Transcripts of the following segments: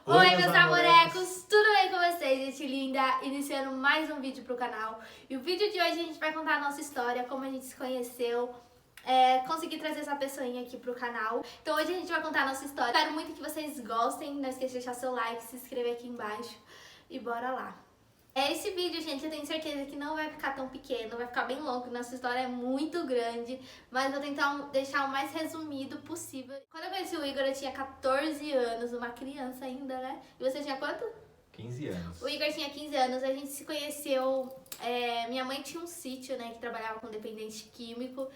Oi, meus amorecos, tudo bem com vocês, gente linda? Iniciando mais um vídeo pro canal. E o vídeo de hoje a gente vai contar a nossa história, como a gente se conheceu, consegui trazer essa pessoinha aqui pro canal. Então hoje a gente vai contar a nossa história. Espero muito que vocês gostem, não esqueça de deixar seu like, se inscrever aqui embaixo e bora lá. Esse vídeo, gente, eu tenho certeza que não vai ficar tão pequeno, vai ficar bem longo, nossa história é muito grande, mas vou tentar deixar o mais resumido possível. Quando eu conheci o Igor, eu tinha 14 anos, uma criança ainda, né? E você tinha quanto? 15 anos. O Igor tinha 15 anos, a gente se conheceu, minha mãe tinha um sítio, né, que trabalhava com dependente químico,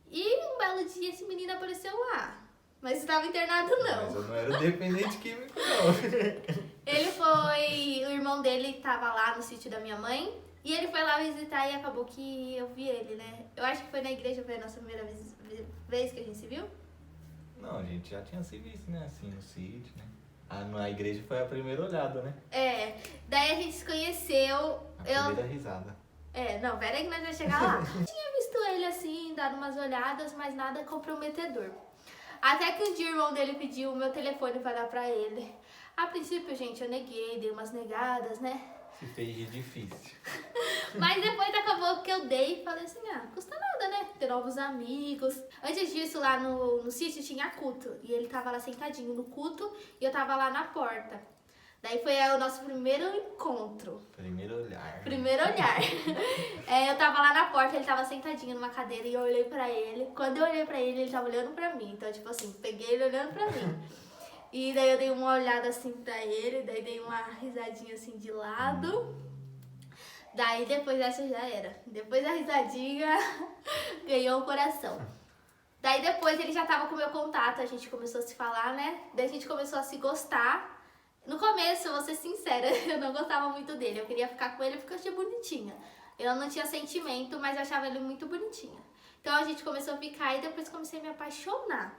e um belo dia esse menino apareceu lá. Mas estava internado não. Mas eu não era dependente químico, não. Ele foi... O irmão dele tava lá no sítio da minha mãe. E ele foi lá visitar e acabou que eu vi ele, né? Eu acho que foi na igreja, foi a nossa primeira vez que a gente se viu. Não, a gente já tinha se visto, né? Assim, no sítio, né? Na igreja foi a primeira olhada, né? Daí a gente se conheceu. A primeira risada. Não, pera aí que nós vamos chegar lá. Tinha visto ele assim, dado umas olhadas, mas nada comprometedor. Até que um dia o irmão dele pediu o meu telefone para dar pra ele. A princípio, gente, eu neguei, dei umas negadas, né? Se fez de difícil. Mas depois acabou que eu dei e falei assim, custa nada, né? Ter novos amigos. Antes disso, lá no sítio tinha culto. E ele tava lá sentadinho no culto e eu tava lá na porta. Daí foi o nosso primeiro encontro. Primeiro olhar. Primeiro olhar. Eu tava lá na porta, ele tava sentadinho numa cadeira e eu olhei pra ele. Quando eu olhei pra ele, ele tava olhando pra mim. Então, tipo assim, peguei ele olhando pra mim. E daí eu dei uma olhada assim pra ele, daí dei uma risadinha assim de lado. Daí depois dessa já era. Depois da risadinha, ganhou o coração. Daí depois ele já tava com o meu contato, a gente começou a se falar, né? Daí a gente começou a se gostar. No começo, vou ser sincera, eu não gostava muito dele. Eu queria ficar com ele porque eu achei bonitinha. Eu não tinha sentimento, mas eu achava ele muito bonitinha. Então a gente começou a ficar e depois comecei a me apaixonar.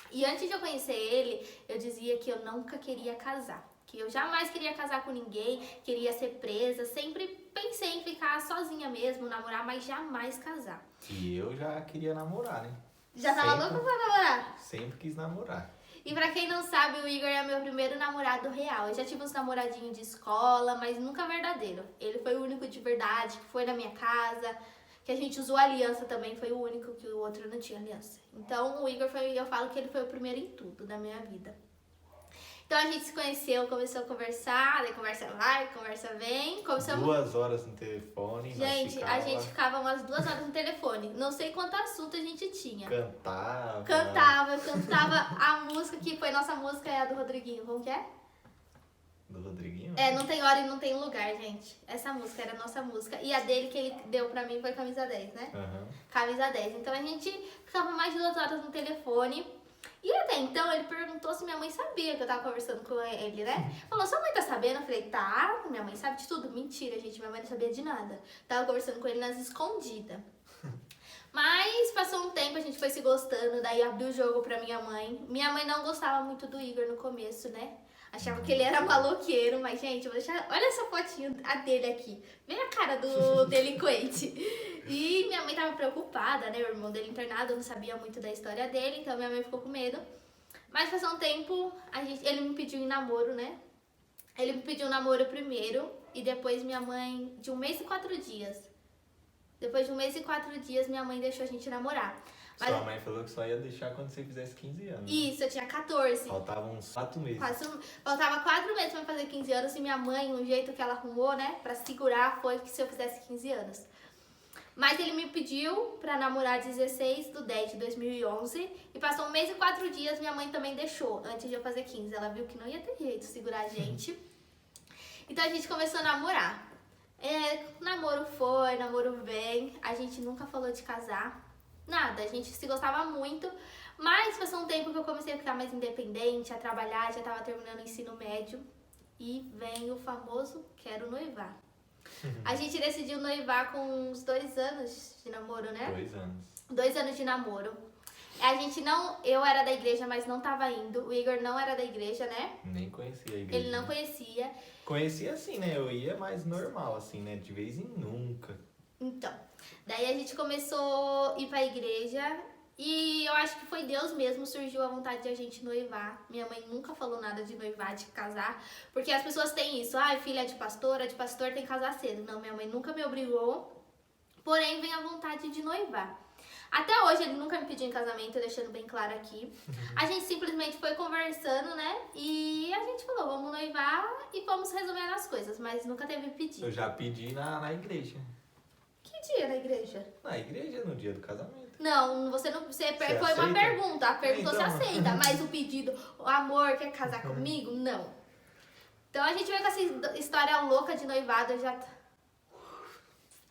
E antes de eu conhecer ele, eu dizia que eu nunca queria casar. Que eu jamais queria casar com ninguém, queria ser presa. Sempre pensei em ficar sozinha mesmo, namorar, mas jamais casar. E eu já queria namorar, né? Já tava louca pra namorar? Sempre quis namorar. E pra quem não sabe, o Igor é meu primeiro namorado real. Eu já tive uns namoradinhos de escola, mas nunca verdadeiro. Ele foi o único de verdade, que foi na minha casa, que a gente usou aliança também, foi o único que o outro não tinha aliança. Então o Igor eu falo que ele foi o primeiro em tudo da minha vida. Então a gente se conheceu, começou a conversar, daí conversa vai, conversa vem. Começamos... 2 horas no telefone. Gente, a gente ficava umas 2 horas no telefone. Não sei quanto assunto a gente tinha. Cantava. Eu cantava a música que foi nossa música, é a do Rodriguinho. Como que é? Do Rodriguinho? Não tem hora e não tem lugar, gente. Essa música era a nossa música. E a dele que ele deu pra mim foi Camisa 10, né? Uhum. Camisa 10. Então a gente ficava mais de 2 horas no telefone. E até então ele perguntou se minha mãe sabia que eu tava conversando com ele, né? Falou, sua mãe tá sabendo? Eu falei, tá, minha mãe sabe de tudo. Mentira, gente, minha mãe não sabia de nada. Tava conversando com ele nas escondidas. Mas passou um tempo, a gente foi se gostando, daí abriu o jogo pra minha mãe. Minha mãe não gostava muito do Igor no começo, né? Achava que ele era maloqueiro, mas, gente, eu vou deixar... Olha essa fotinho a dele aqui. Vê a cara do delinquente. E minha mãe tava preocupada, né? O irmão dele internado, eu não sabia muito da história dele, então minha mãe ficou com medo. Mas passou um tempo, ele me pediu em namoro, né? Ele me pediu um namoro primeiro, e depois minha mãe, de 1 mês e 4 dias. Depois de 1 mês e 4 dias, minha mãe deixou a gente namorar. Mas... Sua mãe falou que só ia deixar quando você fizesse 15 anos. Isso, eu tinha 14. Faltavam uns 4 meses. Faltava 4 meses pra fazer 15 anos e minha mãe, um jeito que ela arrumou, né, pra segurar, foi que se eu fizesse 15 anos. Mas ele me pediu pra namorar 16/10 de 2011 e passou 1 mês e 4 dias, minha mãe também deixou, antes de eu fazer 15. Ela viu que não ia ter jeito de segurar a gente. Então a gente começou a namorar. Namoro foi, namoro vem, a gente nunca falou de casar. Nada, a gente se gostava muito, mas passou um tempo que eu comecei a ficar mais independente, a trabalhar, já tava terminando o ensino médio e vem o famoso quero noivar. A gente decidiu noivar com uns 2 anos de namoro, né? 2 anos. 2 anos de namoro. A gente não, eu era da igreja, mas não tava indo, o Igor não era da igreja, né? Nem conhecia a igreja. Ele não conhecia. Conhecia assim, né? Eu ia mais normal, assim, né? De vez em nunca. Então, daí a gente começou a ir pra igreja E eu acho que foi Deus mesmo, surgiu a vontade de a gente noivar. Minha mãe nunca falou nada de noivar, de casar. Porque as pessoas têm isso, filha de pastor tem que casar cedo. Não, minha mãe nunca me obrigou. Porém, vem a vontade de noivar. Até hoje ele nunca me pediu em casamento, deixando bem claro aqui. A gente simplesmente foi conversando, né? E a gente falou, vamos noivar e vamos resolver as coisas. Mas nunca teve pedido. Eu já pedi na igreja. Que dia na igreja? Na igreja, no dia do casamento. Não, você não. Foi aceita? uma pergunta. A pergunta Então. você aceita, mas o pedido, o amor, quer casar comigo? Não. Então a gente veio com essa história louca de noivado,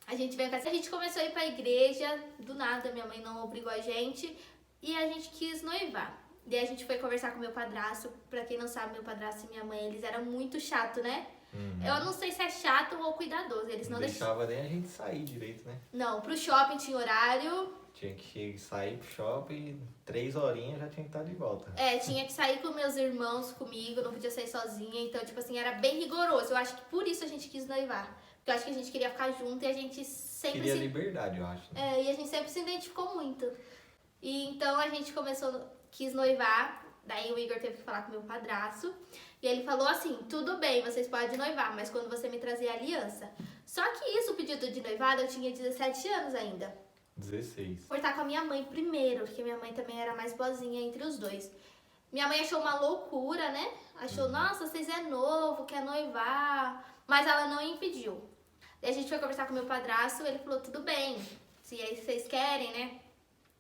a gente começou a ir pra igreja, do nada, minha mãe não obrigou a gente, e a gente quis noivar. Daí a gente foi conversar com meu padrasto. Pra quem não sabe, meu padrasto e minha mãe, eles eram muito chato, né? Eu não sei se é chato ou cuidadoso. Eles não deixava nem a gente sair direito, né? Não, pro shopping tinha horário. Tinha que sair pro shopping, 3 horinhas já tinha que estar de volta. Tinha que sair com meus irmãos, comigo, não podia sair sozinha. Então, tipo assim, era bem rigoroso. Eu acho que por isso a gente quis noivar. Porque eu acho que a gente queria ficar junto e a gente sempre queria liberdade, eu acho. E a gente sempre se identificou muito. E então a gente quis noivar. Daí o Igor teve que falar com meu padrasto. E ele falou assim, tudo bem, vocês podem noivar, mas quando você me trazer a aliança. Só que isso, o pedido de noivado, eu tinha 17 anos ainda. 16. Por estar com a minha mãe primeiro, porque minha mãe também era mais boazinha entre os dois. Minha mãe achou uma loucura, né? Achou, nossa, vocês é novo, quer noivar. Mas ela não impediu. Daí a gente foi conversar com meu padrasto, ele falou, tudo bem, se aí vocês querem, né?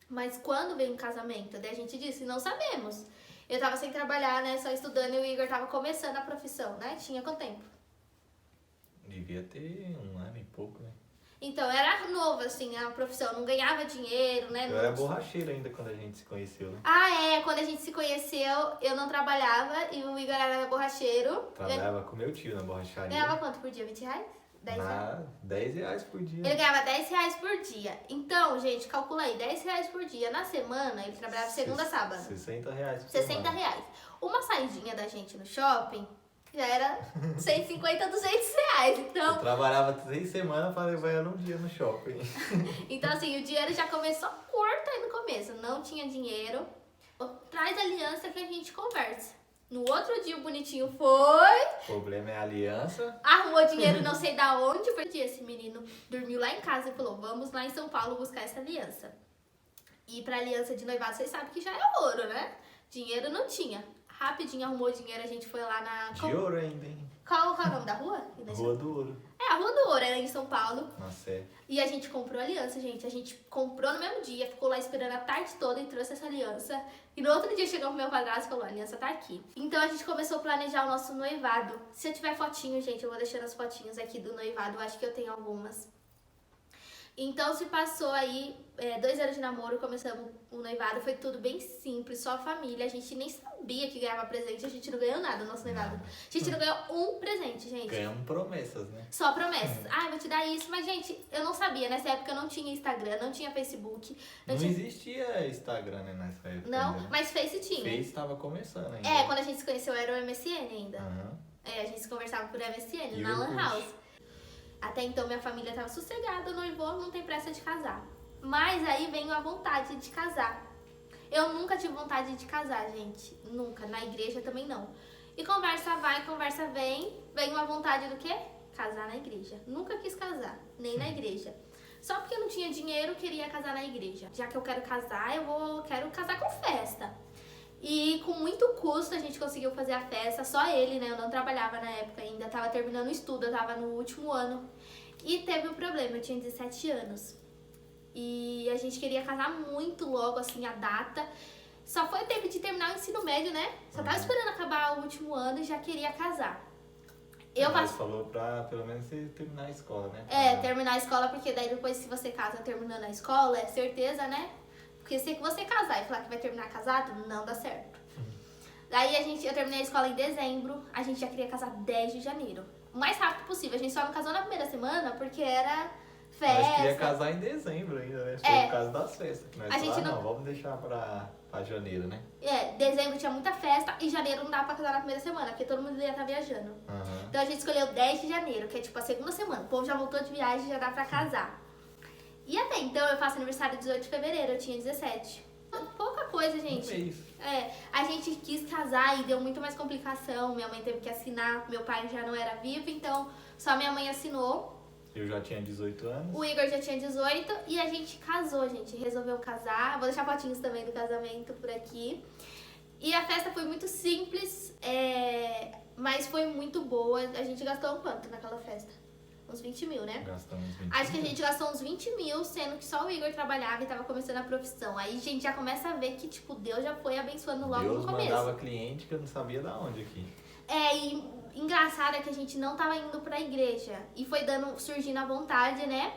Mas quando vem um casamento? Daí a gente disse, não sabemos. Eu tava sem trabalhar, né? Só estudando e o Igor tava começando a profissão, né? Tinha quanto tempo? Devia ter 1 ano e pouco, né? Então, era novo, assim, a profissão. Não ganhava dinheiro, né? Eu era borracheiro ainda quando a gente se conheceu, né? Quando a gente se conheceu, eu não trabalhava e o Igor era borracheiro. Trabalhava com meu tio na borracharia. Ganhava quanto por dia? 20 reais? 10 reais? 10 reais por dia. Ele ganhava 10 reais por dia. Então, gente, calcula aí, 10 reais por dia. Na semana, ele trabalhava segunda a sábado. 60 reais por 60 semana. reais. Uma saidinha da gente no shopping já era 150, 200 reais. Então, Eu trabalhava 3 semanas para levar ela um dia no shopping. então, assim, o dinheiro já começou curto aí no começo. Não tinha dinheiro. Traz a aliança que a gente conversa. No outro dia o bonitinho foi, O problema é a aliança. arrumou dinheiro não sei da onde, porque esse menino dormiu lá em casa e falou, vamos lá em São Paulo buscar essa aliança. E pra aliança de noivado, vocês sabem que já é ouro, né? Dinheiro não tinha. Rapidinho arrumou dinheiro, a gente foi lá na... De ouro ainda, hein? Qual é o nome da rua? Rua do Ouro. A Rua do Ouro, era em São Paulo. Nossa, é. E a gente comprou a aliança, gente. A gente comprou no mesmo dia, ficou lá esperando a tarde toda e trouxe essa aliança. E no outro dia chegou pro meu padrasto e falou, a aliança tá aqui. Então a gente começou a planejar o nosso noivado. Se eu tiver fotinho, gente, eu vou deixando as fotinhos aqui do noivado. Eu acho que eu tenho algumas. Então se passou aí 2 anos de namoro, começamos o noivado, foi tudo bem simples, só a família. A gente nem sabia que ganhava presente, a gente não ganhou nada no nosso noivado. A gente não ganhou um presente, gente. Ganhamos promessas, né? Só promessas. Vou te dar isso. Mas, gente, eu não sabia. Nessa época eu não tinha Instagram, não tinha Facebook. Não existia Instagram, né, nessa época. Não, ainda, né? mas Face tinha. Face estava começando ainda. Quando a gente se conheceu era o MSN ainda. Aham. A gente se conversava por MSN, E na Lan Orkut. House. Até então minha família tava sossegada, noivou, não tem pressa de casar. Mas aí veio a vontade de casar. Eu nunca tive vontade de casar, gente. Nunca. Na igreja também não. E conversa vai, conversa vem. Vem uma vontade do quê? Casar na igreja. Nunca quis casar, nem na igreja. Só porque eu não tinha dinheiro, queria casar na igreja. Já que eu quero casar, quero casar com festa. E com muito custo a gente conseguiu fazer a festa, só ele, né? Eu não trabalhava na época ainda, tava terminando o estudo, eu tava no último ano. E teve um problema, eu tinha 17 anos. E a gente queria casar muito logo, assim, a data. Só foi tempo de terminar o ensino médio, né? Só tava esperando acabar o último ano e já queria casar. Mas falou pra pelo menos você terminar a escola, né? Terminar a escola, porque daí depois se você casa terminando a escola, é certeza, né? Porque se você casar e falar que vai terminar casado, não dá certo. Daí eu terminei a escola em dezembro, a gente já queria casar 10 de janeiro. O mais rápido possível. A gente só não casou na primeira semana porque era festa. Mas queria casar em dezembro ainda, né? Foi por causa das festas. Que nós falamos, vamos deixar pra janeiro, né? Dezembro tinha muita festa e janeiro não dava pra casar na primeira semana, porque todo mundo ia estar viajando. Uhum. Então a gente escolheu 10 de janeiro, que é tipo a segunda semana. O povo já voltou de viagem e já dá pra casar. E até então eu faço aniversário 18 de fevereiro, eu tinha 17. coisa, Um gente. mês. A gente quis casar e deu muito mais complicação. Minha mãe teve que assinar, meu pai já não era vivo, então só minha mãe assinou. Eu já tinha 18 anos. O Igor já tinha 18 e a gente casou, gente. Resolveu casar. Vou deixar fotinhos também do casamento por aqui. E a festa foi muito simples, mas foi muito boa. A gente gastou um quanto naquela festa? Uns 20 mil, né? Gastamos 20 Acho que a gente gastou uns 20 mil, sendo que só o Igor trabalhava e tava começando a profissão. Aí a gente já começa a ver que, tipo, Deus já foi abençoando logo Deus no começo. mandava cliente que eu não sabia da onde aqui. E engraçado é que a gente não tava indo pra igreja. E foi surgindo a vontade, né?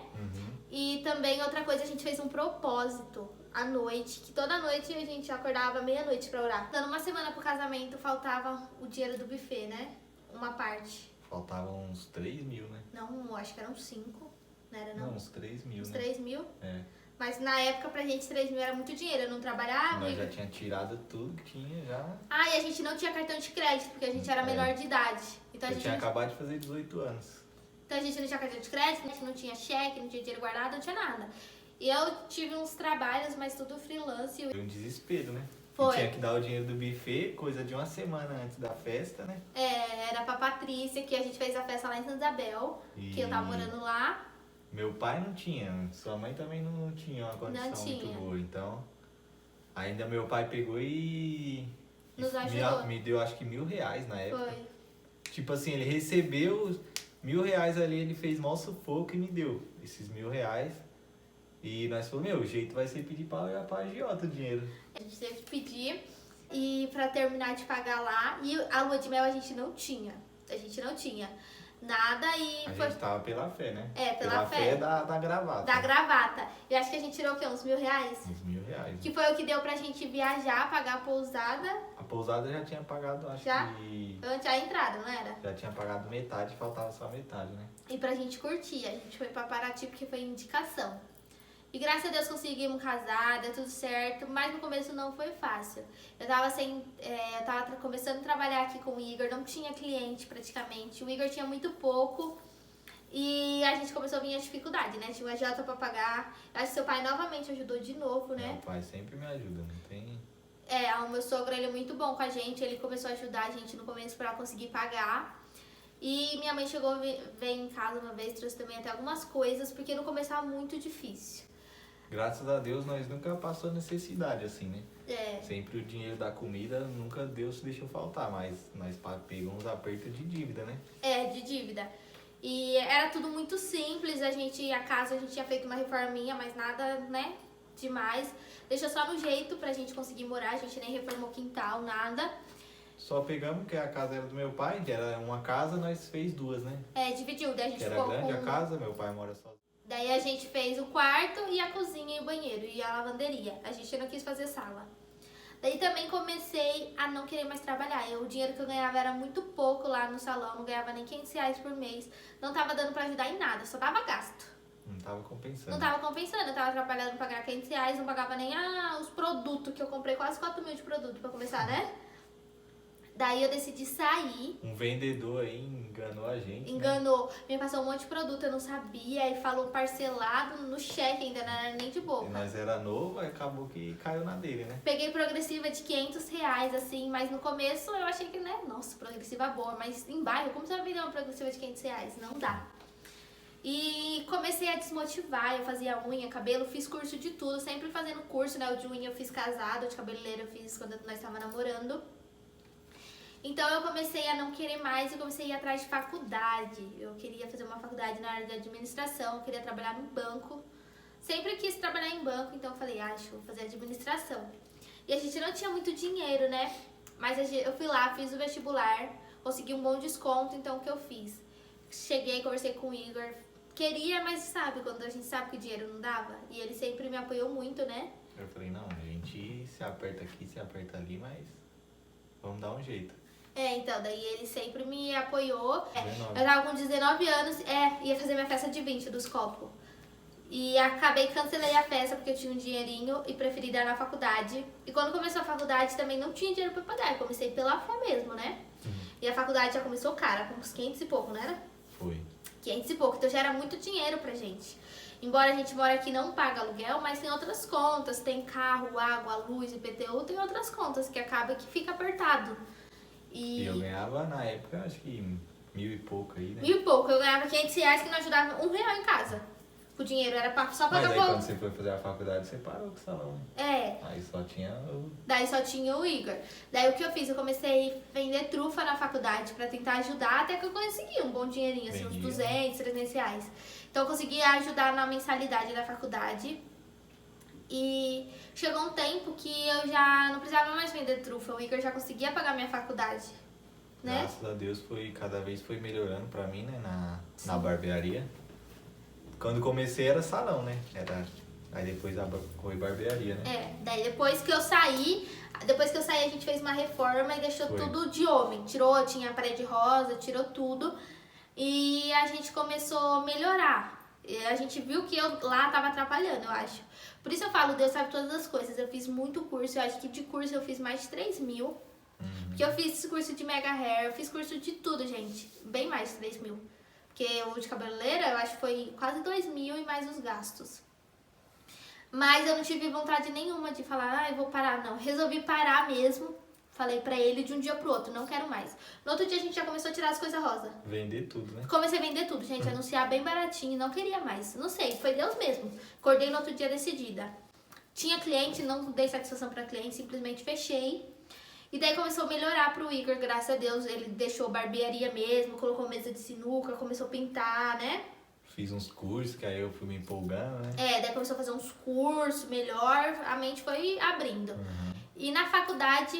E também outra coisa, a gente fez um propósito à noite, que toda noite a gente acordava meia-noite pra orar. Dando uma semana pro casamento, faltava o dinheiro do buffet, né? Uma parte. Faltavam uns 3 mil, né? Não, acho que eram 5, não era não? Não, uns 3 mil, Uns né? 3 mil? É. Mas na época pra gente 3 mil era muito dinheiro, eu não trabalhava. Nós já tinha tirado tudo que tinha já. E a gente não tinha cartão de crédito, porque a gente era menor de idade. Então a Eu gente tinha não... acabado de fazer 18 anos. Então a gente não tinha cartão de crédito, a gente não tinha cheque, não tinha dinheiro guardado, não tinha nada. E eu tive uns trabalhos, mas tudo freelance. Foi um desespero, né? Foi. Eu tinha que dar o dinheiro do buffet, coisa de uma semana antes da festa, né? Era pra Patrícia, que a gente fez a festa lá em Santa Isabel, que eu tava morando lá. Meu pai não tinha, sua mãe também não tinha uma condição muito boa, então... Ainda meu pai pegou e Nos ajudou. me deu acho que R$1.000 na época. Foi. Tipo assim, ele recebeu R$1.000 ali, ele fez mó sufoco e me deu esses R$1.000. E nós falamos, o jeito vai ser pedir pra agiota o dinheiro. A gente teve que pedir e pra terminar de pagar lá. E a lua de mel a gente não tinha. A gente não tinha nada e A foi... gente tava pela fé, né? Pela fé. Da gravata. Da gravata. Eu acho que a gente tirou o quê? Uns R$1.000? Uns R$1.000. Que foi o que deu pra gente viajar, pagar a pousada. A pousada já tinha pagado, acho Já? que... Antes a entrada, não era? Já tinha pagado metade, faltava só metade, né? E pra gente curtir. A gente foi pra Paraty porque foi indicação. E graças a Deus conseguimos casar, deu tudo certo, mas no começo não foi fácil. Eu tava começando a trabalhar aqui com o Igor, não tinha cliente praticamente, o Igor tinha muito pouco e a gente começou a vir a dificuldade, né? Tinha uma agiota pra pagar, acho que seu pai novamente ajudou de novo, né? Meu pai sempre me ajuda, não tem... O meu sogro, ele é muito bom com a gente, ele começou a ajudar a gente no começo pra conseguir pagar. E minha mãe veio em casa uma vez, trouxe também até algumas coisas, porque no começo estava muito difícil. Graças a Deus nós nunca passou necessidade assim, né? É. Sempre o dinheiro da comida, nunca Deus deixou faltar, mas nós pegamos uns apertos de dívida, né? De dívida. E era tudo muito simples, a casa a gente tinha feito uma reforminha, mas nada, né, demais. Deixou só no jeito pra gente conseguir morar, a gente nem reformou quintal, nada. Só pegamos que a casa era do meu pai, que era uma casa, nós fez duas, né? Dividiu, daí a gente Que era ficou grande a casa, meu pai mora sozinho. Daí a gente fez o quarto e a cozinha e o banheiro e a lavanderia. A gente não quis fazer sala. Daí também comecei a não querer mais trabalhar. O dinheiro que eu ganhava era muito pouco lá no salão, não ganhava nem R$500 por mês. Não tava dando pra ajudar em nada, só dava gasto. Não tava compensando. Não tava compensando, eu tava trabalhando pra pagar R$500, não pagava nem os produtos que eu comprei, quase 4 mil de produto pra começar, né? Daí eu decidi sair. Um vendedor aí enganou a gente. Enganou. Me passou um monte de produto, eu não sabia. E falou parcelado no cheque, ainda não era nem de boca. E nós era novo, aí acabou que caiu na dele, né? Peguei progressiva de R$500, assim, mas no começo eu achei que, né, nossa, progressiva boa. Mas em bairro, como você vai vender uma progressiva de R$500? Não dá. E comecei a desmotivar, eu fazia unha, cabelo, fiz curso de tudo, sempre fazendo curso, né? O de unha eu fiz casado, o de cabeleireiro eu fiz quando nós estávamos namorando. Então eu comecei a não querer mais e comecei a ir atrás de faculdade. Eu queria fazer uma faculdade na área de administração, eu queria trabalhar num banco. Sempre quis trabalhar em banco, então eu falei, acho que vou fazer administração. E a gente não tinha muito dinheiro, né? Mas eu fui lá, fiz o vestibular, consegui um bom desconto, então o que eu fiz? Cheguei, conversei com o Igor. Queria, mas sabe, quando a gente sabe que o dinheiro não dava? E ele sempre me apoiou muito, né? Eu falei, não, a gente se aperta aqui, se aperta ali, mas vamos dar um jeito. Então, daí ele sempre me apoiou. 19. Eu tava com 19 anos, ia fazer minha festa de 20 dos copos. E acabei, cancelei a festa porque eu tinha um dinheirinho e preferi dar na faculdade. E quando começou a faculdade também não tinha dinheiro pra pagar, eu comecei pela fé mesmo, né? E a faculdade já começou cara, com uns 500 e pouco, não era? Foi. 500 e pouco. Então já era muito dinheiro pra gente. Embora a gente mora aqui não paga aluguel, mas tem outras contas. Tem carro, água, luz, IPTU, tem outras contas que acaba que fica apertado. E eu ganhava na época, acho que 1.000 e pouco aí, né? 1.000 e pouco. Eu ganhava 500 reais que não ajudava R$1 em casa. O dinheiro era só pra Mas aí pagar quando você foi fazer a faculdade, você parou com o salão. É. Aí só tinha o... Daí só tinha o Igor. Daí o que eu fiz? Eu comecei a vender trufa na faculdade pra tentar ajudar, até que eu consegui um bom dinheirinho, assim, uns 200, 300 reais. Então eu consegui ajudar na mensalidade da faculdade. E chegou um tempo que eu já não precisava mais vender trufa. O Igor já conseguia pagar minha faculdade, né? Graças a Deus, cada vez foi melhorando pra mim, né? Na barbearia. Quando comecei era salão, né? Aí depois foi barbearia, né? Daí depois que eu saí a gente fez uma reforma e deixou tudo de homem. Tinha a parede rosa, tirou tudo. E a gente começou a melhorar. E a gente viu que eu lá tava atrapalhando, eu acho. Por isso eu falo, Deus sabe todas as coisas. Eu fiz muito curso, eu acho que de curso eu fiz mais de 3.000. Porque eu fiz curso de mega hair, eu fiz curso de tudo, gente. Bem mais de 3.000. Porque o de cabeleireira, eu acho que foi quase 2.000 e mais os gastos. Mas eu não tive vontade nenhuma de falar, eu vou parar, não. Resolvi parar mesmo. Falei pra ele de um dia pro outro, não quero mais. No outro dia a gente já começou a tirar as coisas rosa. Vender tudo, né? Comecei a vender tudo, gente, anunciar bem baratinho, não queria mais. Não sei, foi Deus mesmo. Acordei no outro dia decidida. Tinha cliente, não dei satisfação pra cliente, simplesmente fechei. E daí começou a melhorar pro Igor, graças a Deus. Ele deixou barbearia mesmo, colocou mesa de sinuca, começou a pintar, né? Fiz uns cursos, que aí eu fui me empolgando, né? Daí começou a fazer uns cursos melhor, a mente foi abrindo. E na faculdade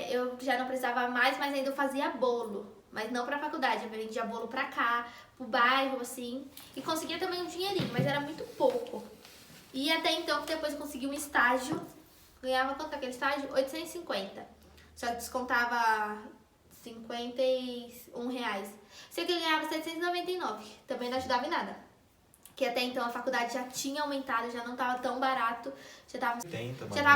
eu já não precisava mais, mas ainda eu fazia bolo. Mas não pra faculdade, eu vendia bolo pra cá, pro bairro, assim. E conseguia também um dinheirinho, mas era muito pouco. E até então, depois eu consegui um estágio. Ganhava quanto aquele estágio? 850. Só que descontava R$51. Sei que eu ganhava 799. Também não ajudava em nada. Porque até então a faculdade já tinha aumentado, já não tava tão barato. Já tava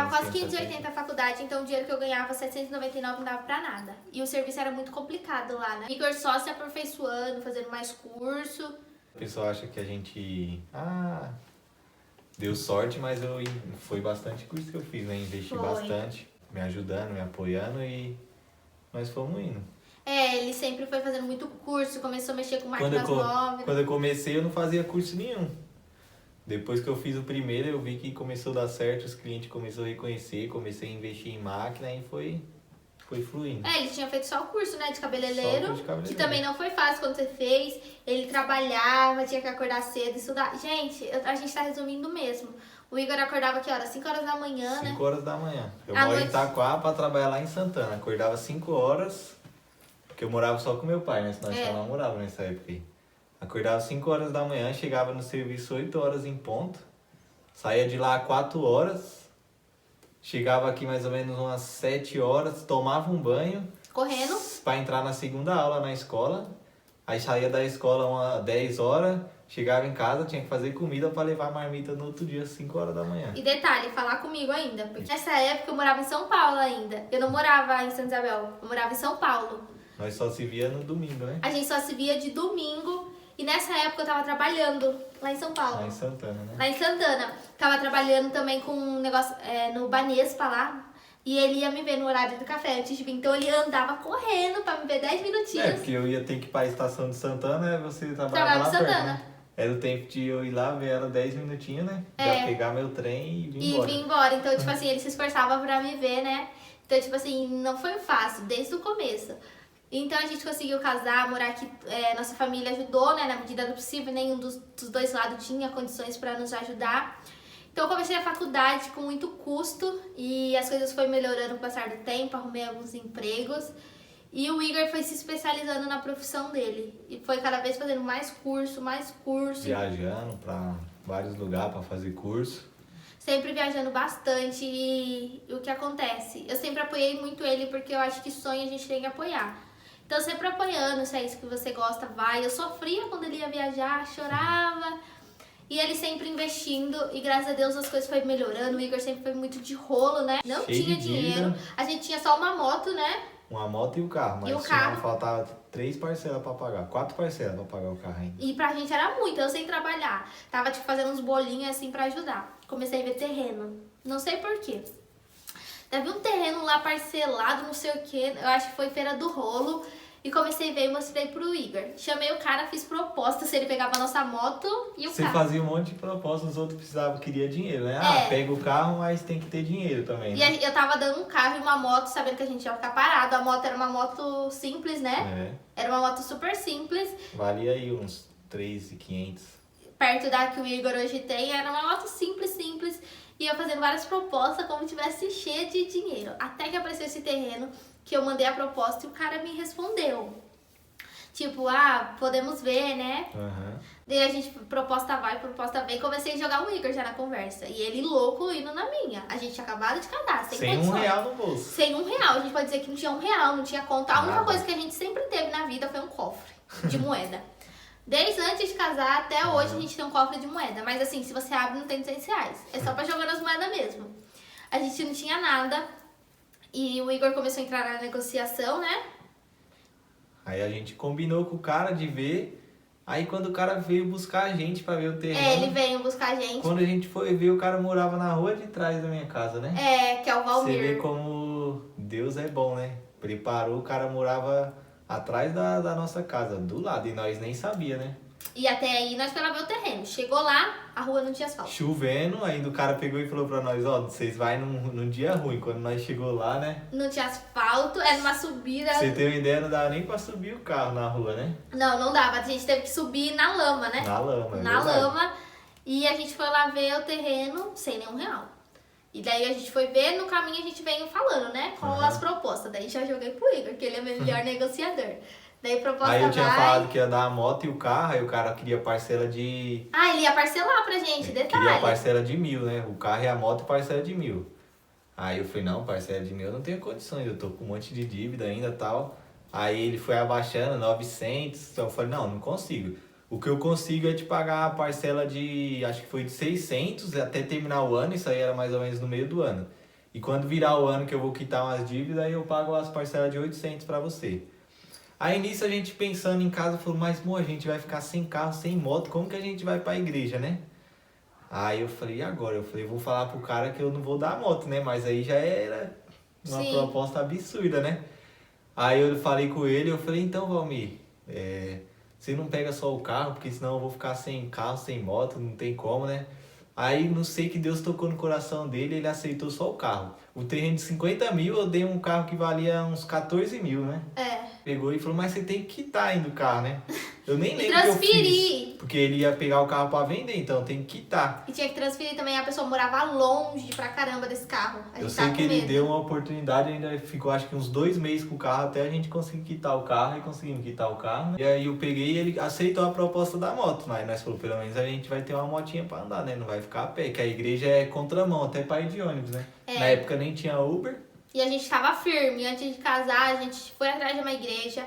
quase 580 a faculdade, então o dinheiro que eu ganhava, 799, não dava pra nada. E o serviço era muito complicado lá, né? Igor só se aperfeiçoando, fazendo mais curso. O pessoal acha que a gente... deu sorte, mas foi bastante curso que eu fiz, né? Investi bastante, me ajudando, me apoiando e nós fomos indo. Ele sempre foi fazendo muito curso, começou a mexer com máquinas móveis. Quando eu comecei, eu não fazia curso nenhum. Depois que eu fiz o primeiro, eu vi que começou a dar certo, os clientes começaram a reconhecer, comecei a investir em máquina e foi fluindo. Ele tinha feito só o curso, né, de cabeleireiro, que também não foi fácil quando você fez. Ele trabalhava, tinha que acordar cedo, estudar. Gente, a gente tá resumindo mesmo. O Igor acordava que horas? 5 horas da manhã, né? 5 horas da manhã. Eu moro em Itaquá pra trabalhar lá em Santana. Acordava 5 horas, porque eu morava só com meu pai, né? Senão eu só namorava nessa época aí. Acordava 5 horas da manhã, chegava no serviço 8 horas em ponto. Saía de lá 4 horas. Chegava aqui mais ou menos umas 7 horas, tomava um banho. Correndo. Pra entrar na segunda aula na escola. Aí saía da escola umas 10 horas, chegava em casa, tinha que fazer comida pra levar a marmita no outro dia, 5 horas da manhã. E detalhe, falar comigo ainda, porque nessa época eu morava em São Paulo ainda. Eu não morava em Santa Isabel, eu morava em São Paulo. Nós só se via no domingo, né? A gente só se via de domingo. E nessa época eu tava trabalhando lá em São Paulo. Lá em Santana, né? Lá em Santana. Tava trabalhando também com um negócio no Banespa lá. E ele ia me ver no horário do café antes de vir. Então ele andava correndo pra me ver 10 minutinhos. Porque eu ia ter que ir pra estação de Santana, você trabalhava lá em Santana. Perto, né? Era o tempo de eu ir lá, ver ela 10 minutinhos, né? Já pegar meu trem e vir embora. E vir embora. Então, tipo assim, ele se esforçava pra me ver, né? Então, tipo assim, não foi fácil, desde o começo. Então a gente conseguiu casar, morar aqui, nossa família ajudou, né, na medida do possível, nenhum dos dois lados tinha condições para nos ajudar. Então eu comecei a faculdade com muito custo e as coisas foram melhorando com o passar do tempo, arrumei alguns empregos e o Igor foi se especializando na profissão dele e foi cada vez fazendo mais curso. Viajando para vários lugares para fazer curso. Sempre viajando bastante e o que acontece? Eu sempre apoiei muito ele porque eu acho que sonho a gente tem que apoiar. Então, sempre apoiando, se é isso que você gosta, vai. Eu sofria quando ele ia viajar, chorava. E ele sempre investindo. E graças a Deus as coisas foram melhorando. O Igor sempre foi muito de rolo, né? Não tinha dinheiro. A gente tinha só uma moto, né? uma moto e o carro. Mas E o carro? faltava 3 parcelas pra pagar. 4 parcelas pra pagar o carro ainda. E pra gente era muito, eu sem trabalhar. Tava, tipo, fazendo uns bolinhos assim pra ajudar. Comecei a ver terreno. Não sei porquê. Teve um terreno lá parcelado, não sei o quê. Eu acho que foi Feira do Rolo. E comecei a ver e mostrei pro Igor. Chamei o cara, fiz proposta se ele pegava a nossa moto e o Você carro. fazia um monte de propostas, os outros precisavam, queria dinheiro, né? Ah, pega o carro, mas tem que ter dinheiro também, né? E eu tava dando um carro e uma moto, sabendo que a gente ia ficar parado. A moto era uma moto simples, né? Era uma moto super simples. Valia aí uns 3.500. Perto da que o Igor hoje tem, era uma moto simples. E eu fazendo várias propostas como se tivesse cheia de dinheiro. Até que apareceu esse terreno, que eu mandei a proposta e o cara me respondeu. Tipo, podemos ver, né? Daí a gente, proposta vai, proposta vem. Comecei a jogar o Igor já na conversa. E ele louco indo na minha. A gente tinha acabado de cadastrar, sem condições. R$1 no bolso. Sem R$1. A gente pode dizer que não tinha R$1, não tinha conta. A única coisa que a gente sempre teve na vida foi um cofre de moeda. Desde antes de casar até hoje a gente tem um cofre de moeda. Mas assim, se você abre não tem R$200. É só pra jogar nas moedas mesmo. A gente não tinha nada. E o Igor começou a entrar na negociação, né? Aí a gente combinou com o cara de ver. Aí quando o cara veio buscar a gente pra ver o terreno. Ele veio buscar a gente. Quando a gente foi ver, o cara morava na rua de trás da minha casa, né? Que é o Valmir. Você vê como Deus é bom, né? Preparou, o cara morava atrás da nossa casa, do lado. E nós nem sabia, né? E até aí nós esperávamos ver o terreno. Chegou lá, a rua não tinha asfalto. Chovendo, ainda o cara pegou e falou pra nós, vocês vai num dia ruim. Quando nós chegou lá, né? Não tinha asfalto, era uma subida. Você tem uma ideia, não dava nem pra subir o carro na rua, né? Não dava. A gente teve que subir na lama, né? Na lama, Na lama. E a gente foi lá ver o terreno sem nenhum real. E daí a gente foi ver, no caminho a gente veio falando, né? Com as propostas. Daí já joguei pro Igor, que ele é o melhor negociador. Daí proposta Aí eu tinha falado que ia dar a moto e o carro, aí o cara queria parcela de... ele ia parcelar pra gente, detalhe. Queria parcela de 1.000, né? O carro e a moto parcela de 1.000. Aí eu falei, não, parcela de 1.000 eu não tenho condições, eu tô com um monte de dívida ainda e tal. Aí ele foi abaixando, 900, então eu falei, não consigo. O que eu consigo é te pagar a parcela de, acho que foi de 600 até terminar o ano, isso aí era mais ou menos no meio do ano. E quando virar o ano que eu vou quitar umas dívidas, aí eu pago as parcelas de 800 pra você. Aí nisso a gente pensando em casa, falou, mas a gente vai ficar sem carro, sem moto, como que a gente vai pra igreja, né? Aí eu falei, e agora? Eu falei, vou falar pro cara que eu não vou dar a moto, né? Mas aí já era uma proposta absurda, né? Aí eu falei com ele, eu falei, então Valmir, você não pega só o carro, porque senão eu vou ficar sem carro, sem moto, não tem como, né? Aí não sei que Deus tocou no coração dele, ele aceitou só o carro. O terreno de 50 mil, eu dei um carro que valia uns 14 mil, né? Pegou e falou, mas você tem que quitar ainda o carro, né? Eu nem lembro que eu fiz. Porque ele ia pegar o carro pra vender, então tem que quitar. E tinha que transferir também, a pessoa morava longe pra caramba desse carro. Eu sei que ele deu uma oportunidade, ainda ficou acho que uns 2 meses com o carro até a gente conseguir quitar o carro e conseguimos quitar o carro. Né? E aí eu peguei e ele aceitou a proposta da moto. Mas nós falou, pelo menos a gente vai ter uma motinha pra andar, né? Não vai ficar a pé, que a igreja é contramão, até pra ir de ônibus, né? Na época nem tinha Uber. E a gente tava firme. Antes de casar, a gente foi atrás de uma igreja.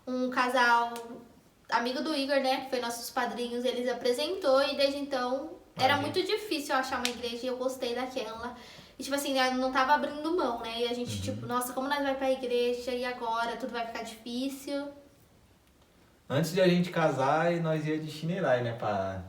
Um casal amigo do Igor, né? Que foi nossos padrinhos, eles apresentou. E desde então, era muito difícil eu achar uma igreja. E eu gostei daquela. E tipo assim, não tava abrindo mão, né? E a gente, tipo, nossa, como nós vai pra igreja? E agora? Tudo vai ficar difícil. Antes de a gente casar, nós ia de Chinerai, né?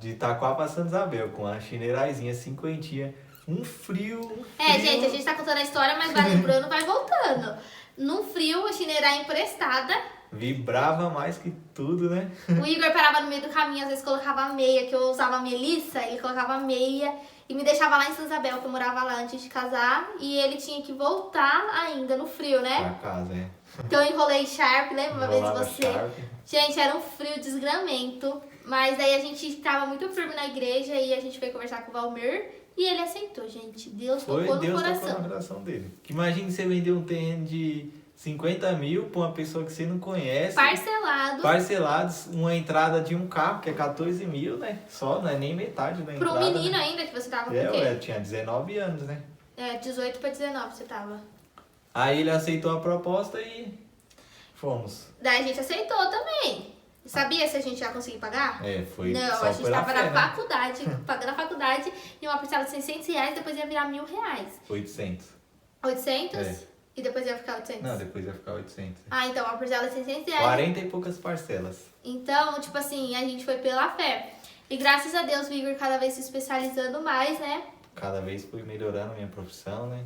De Itaquá pra Santa Isabel. Com a Chineraizinha, 50. Um frio. Gente, a gente tá contando a história, mas vai lembrando, vai voltando. Num frio, a Chinerai emprestada. Vibrava mais que tudo, né? O Igor parava no meio do caminho, às vezes colocava meia, que eu usava Melissa, ele colocava meia e me deixava lá em Santa Isabel, que eu morava lá antes de casar, e ele tinha que voltar ainda no frio, né? Pra casa, Então eu enrolei Sharp, lembra uma vez você? Sharp. Gente, era um frio desgramento, mas daí a gente tava muito firme na igreja e a gente foi conversar com o Valmir e ele aceitou, gente. Deus tocou no coração. Deus tocou no coração dele. Imagine você vender um terreno de 50 mil pra uma pessoa que você não conhece. Parcelados, uma entrada de um carro, que é 14 mil, né? Só, não é nem metade da entrada. Pro menino ainda, que você tava com o quê? Eu tinha 19 anos, né? 18 pra 19 você tava. Aí ele aceitou a proposta e fomos. Daí a gente aceitou também. Sabia se a gente ia conseguir pagar? Foi não, só a gente tava fé, na faculdade, pagando a faculdade, e uma parcela de R$600, depois ia virar R$1.000. 800. 800? E depois ia ficar 800? Não, depois ia ficar 800. Ah, então a parcela é 600 reais. 40 e poucas parcelas. Então, tipo assim, a gente foi pela fé. E graças a Deus o Igor cada vez se especializando mais, né? Cada vez fui melhorando a minha profissão, né?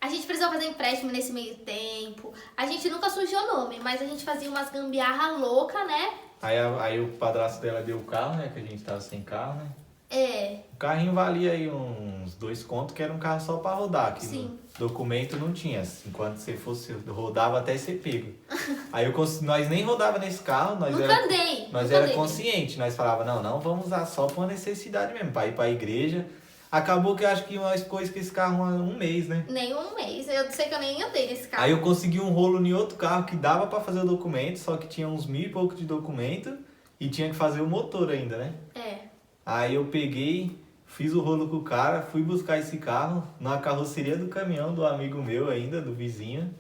A gente precisou fazer empréstimo nesse meio tempo. A gente nunca sujou nome, mas a gente fazia umas gambiarra louca, né? Aí o padrasto dela deu o carro, né? Que a gente tava sem carro, né? É. O carrinho valia aí uns 2 contos, que era um carro só pra rodar. Que Sim. Documento não tinha. Enquanto você fosse, rodava até ser pego. Aí nós nem rodava nesse carro, nós Nunca andei. Nós nunca era andei. consciente, nós falava, não, vamos usar só por uma necessidade mesmo, pra ir pra igreja. Acabou que eu acho que nós ficou com esse carro um mês, né? Nem um mês. Eu sei que eu nem andei nesse carro. Aí eu consegui um rolo em outro carro que dava pra fazer o documento, só que tinha uns 1.000 e pouco de documento e tinha que fazer o motor ainda, né? É. Aí eu peguei, fiz o rolo com o cara, fui buscar esse carro na carroceria do caminhão do amigo meu ainda, do vizinho.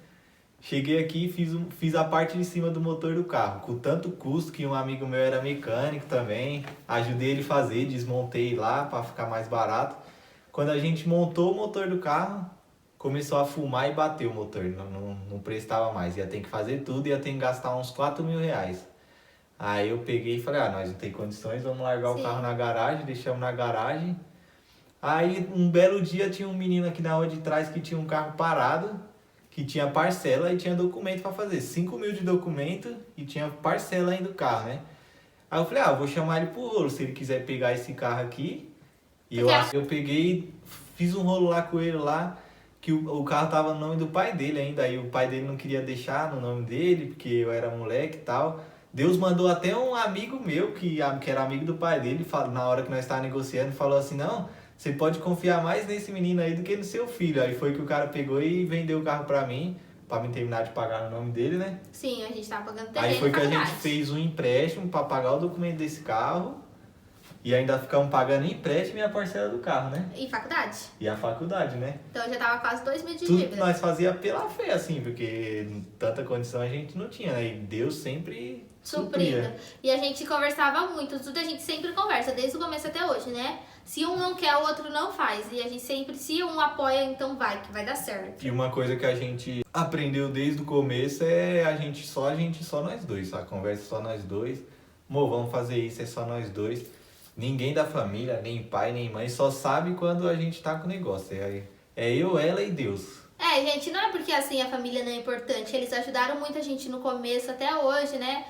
Cheguei aqui e fiz a parte de cima do motor do carro, com tanto custo que um amigo meu era mecânico também. Ajudei ele a fazer, desmontei lá para ficar mais barato. Quando a gente montou o motor do carro, começou a fumar e bateu o motor, não prestava mais. Ia ter que fazer tudo, ia ter que gastar uns 4.000 reais. Aí eu peguei e falei, nós não tem condições, vamos largar Sim. o carro na garagem, deixamos na garagem. Aí um belo dia tinha um menino aqui na rua de trás que tinha um carro parado, que tinha parcela e tinha documento para fazer. 5.000 de documento e tinha parcela ainda do carro, né? Aí eu falei, vou chamar ele pro rolo, se ele quiser pegar esse carro aqui. E eu peguei, fiz um rolo lá com ele lá, que o carro tava no nome do pai dele ainda. Aí o pai dele não queria deixar no nome dele, porque eu era moleque e tal. Deus mandou até um amigo meu, que era amigo do pai dele, na hora que nós estávamos negociando, falou assim, não, você pode confiar mais nesse menino aí do que no seu filho. Aí foi que o cara pegou e vendeu o carro pra mim terminar de pagar no nome dele, né? Sim, a gente tava pagando terreno. Aí foi que a gente fez um empréstimo pra pagar o documento desse carro. E ainda ficamos pagando empréstimo e a parcela do carro, né? E faculdade. E a faculdade, né? Então já tava quase 2.000 de Tudo dívida. que nós fazia pela fé, assim, porque tanta condição a gente não tinha, né? E Deus sempre supria. E a gente conversava muito, tudo a gente sempre conversa, desde o começo até hoje, né? Se um não quer, o outro não faz. E a gente sempre, se um apoia, então vai, que vai dar certo. E uma coisa que a gente aprendeu desde o começo é a gente só nós dois. A conversa é só nós dois. Amor, vamos fazer isso, é só nós dois. Ninguém da família, nem pai, nem mãe, só sabe quando a gente tá com o negócio. É eu, ela e Deus. Gente, não é porque assim a família não é importante. Eles ajudaram muito a gente no começo até hoje, né?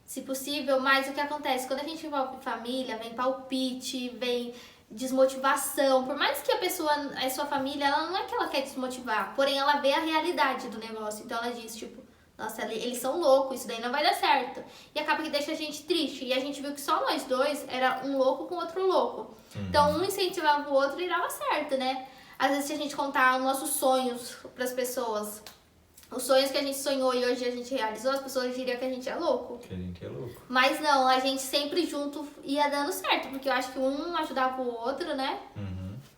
Se possível, mas o que acontece? Quando a gente envolve família, vem palpite, vem desmotivação. Por mais que a sua família, ela não é que ela quer desmotivar, porém ela vê a realidade do negócio. Então ela diz, tipo, nossa, eles são loucos, isso daí não vai dar certo. E acaba que deixa a gente triste. E a gente viu que só nós dois era um louco com outro louco. Então um incentivava o outro e dava certo, né? Às vezes se a gente contar os nossos sonhos pras pessoas, os sonhos que a gente sonhou e hoje a gente realizou, as pessoas diriam que a gente é louco. Que a gente é louco. Mas não, a gente sempre junto ia dando certo, porque eu acho que um ajudava o outro, né?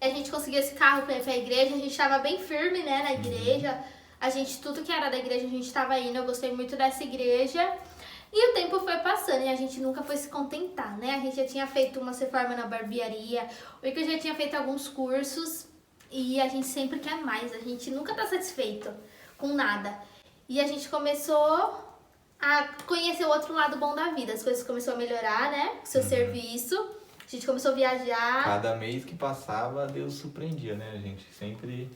A gente conseguiu esse carro pra ir pra igreja, a gente tava bem firme, né, na igreja. A gente, tudo que era da igreja, a gente tava indo, eu gostei muito dessa igreja. E o tempo foi passando e a gente nunca foi se contentar, né? A gente já tinha feito uma reforma na barbearia, o Igor já tinha feito alguns cursos e a gente sempre quer mais, a gente nunca tá satisfeito com nada. E a gente começou a conhecer o outro lado bom da vida, as coisas começaram a melhorar, né? Com seu serviço, a gente começou a viajar. Cada mês que passava, Deus surpreendia, né? A gente sempre...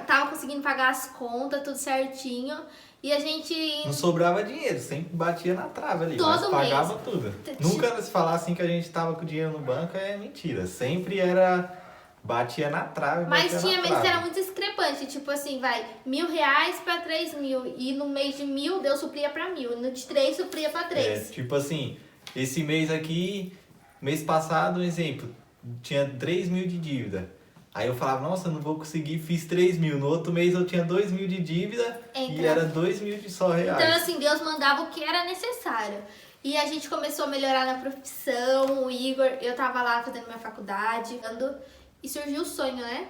Tava conseguindo pagar as contas, tudo certinho. E a gente... Não sobrava dinheiro, sempre batia na trave ali. Todo mas pagava mês. tudo. Nunca se falar assim que a gente tava com dinheiro no banco é mentira. Sempre era... Batia na trave, Mas tinha mês que era muito discrepante. Tipo assim, vai, R$1.000 pra 3.000. E no mês de 1.000, Deus supria pra 1.000. No de 3, supria pra 3. Tipo assim, esse mês aqui... Mês passado, um exemplo, tinha 3.000 de dívida. Aí eu falava, nossa, eu não vou conseguir, fiz 3.000. No outro mês eu tinha 2.000 de dívida e era 2.000 de só reais. Então assim, Deus mandava o que era necessário. E a gente começou a melhorar na profissão, o Igor, eu tava lá fazendo minha faculdade, e surgiu o sonho, né?